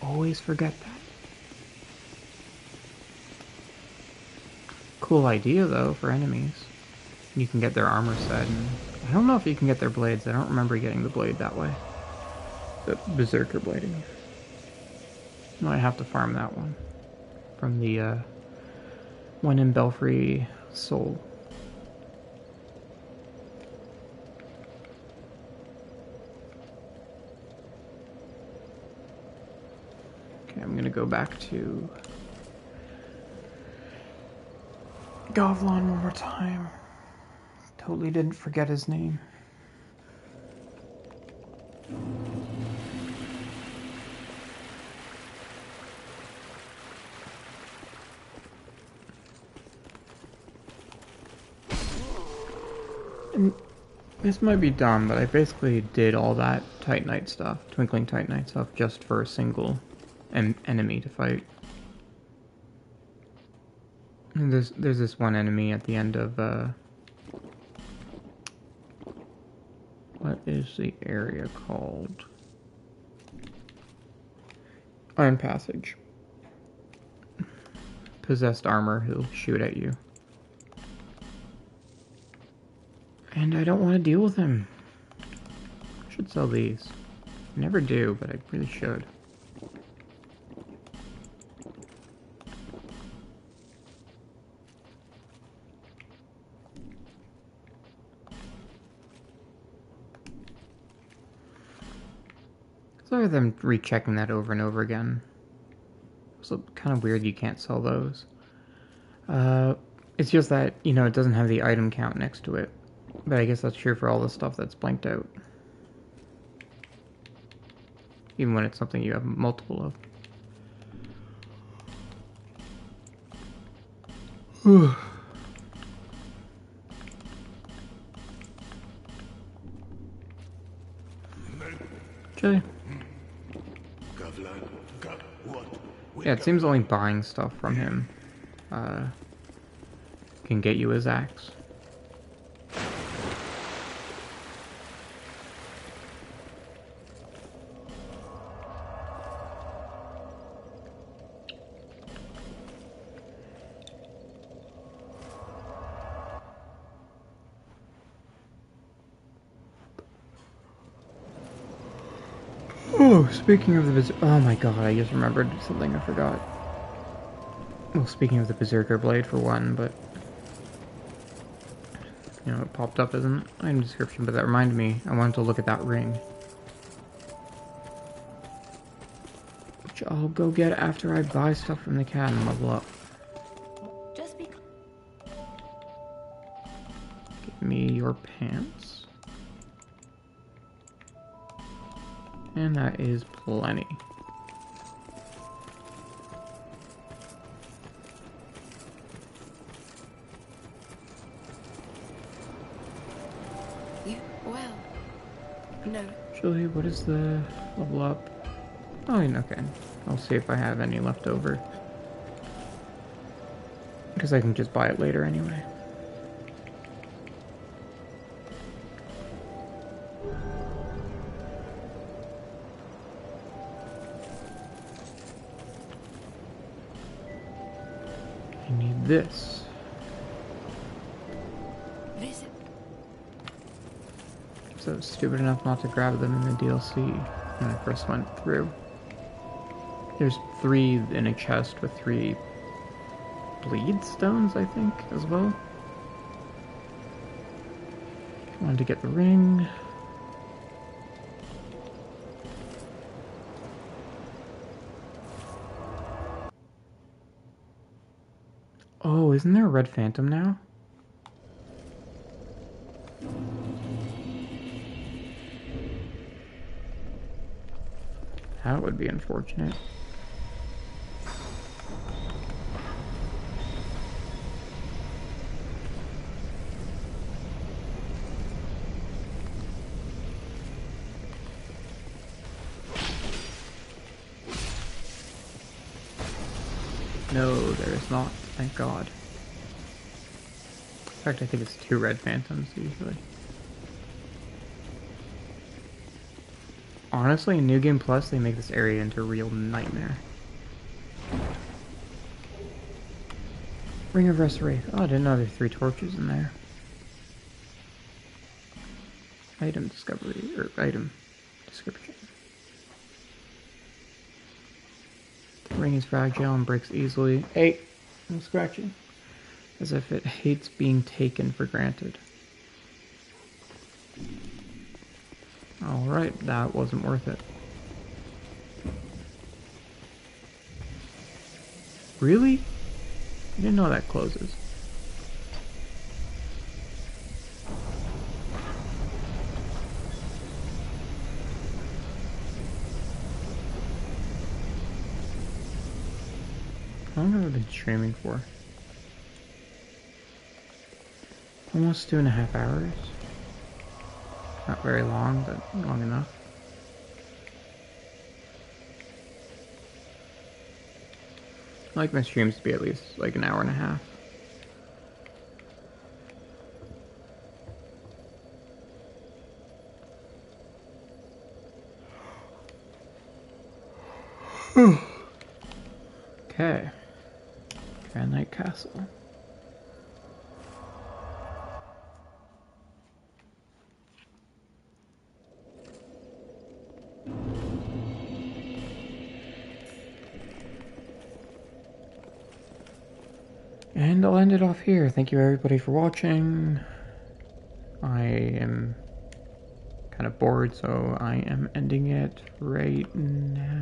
Always forget that. Cool idea though for enemies. You can get their armor set, and I don't know if you can get their blades. I don't remember getting the blade that way. The Berserker blade. No, I have to farm that one from the one in Belfry Soul. Okay, I'm gonna go back to Govlon one more time. Totally didn't forget his name. And This might be dumb, but I basically did all that Titanite stuff, Twinkling Titanite stuff, just for a single enemy to fight. And there's this one enemy at the end of, what is the area called? Iron Passage. Possessed armor who'll shoot at you. And I don't want to deal with him. I should sell these. I never do, but I really should. Sorry them rechecking that over and over again. It's kind of weird you can't sell those. It's just that, you know, it doesn't have the item count next to it. But I guess that's true for all the stuff that's blanked out. Even when it's something you have multiple of. Okay. Yeah, it seems only buying stuff from him can get you his axe. Oh, speaking of the Berserker... Oh my god, I just remembered something I forgot. Well, speaking of the Berserker Blade for one, but... You know, it popped up as an item description, but that reminded me, I wanted to look at that ring. Which I'll go get after I buy stuff from the cat and level up. Just be. Give me your pants. And that is plenty. Well, no. Actually, what is the level up? Oh, okay. I'll see if I have any left over. Because I can just buy it later anyway. I need this. Visit. So I was stupid enough not to grab them in the DLC when I first went through. There's 3 in a chest with 3 bleed stones, I think, as well. Wanted to get the ring. Oh, isn't there a Red Phantom now? That would be unfortunate. No, there is not. Thank God. In fact, I think it's 2 Red Phantoms usually. Honestly, in New Game Plus, they make this area into a real nightmare. Ring of Restoration. Oh, I didn't know there were 3 torches in there. Item discovery, or item description. The ring is fragile and breaks easily. Hey, I'm scratching. As if it hates being taken for granted. Alright, that wasn't worth it. Really? I didn't know that closes. How long have I been streaming for? Almost 2.5 hours. Not very long, but long enough. I like my streams to be at least like an hour and a half. Okay. Grand Knight Castle. And I'll end it off here. Thank you everybody for watching. I am kind of bored, so I am ending it right now.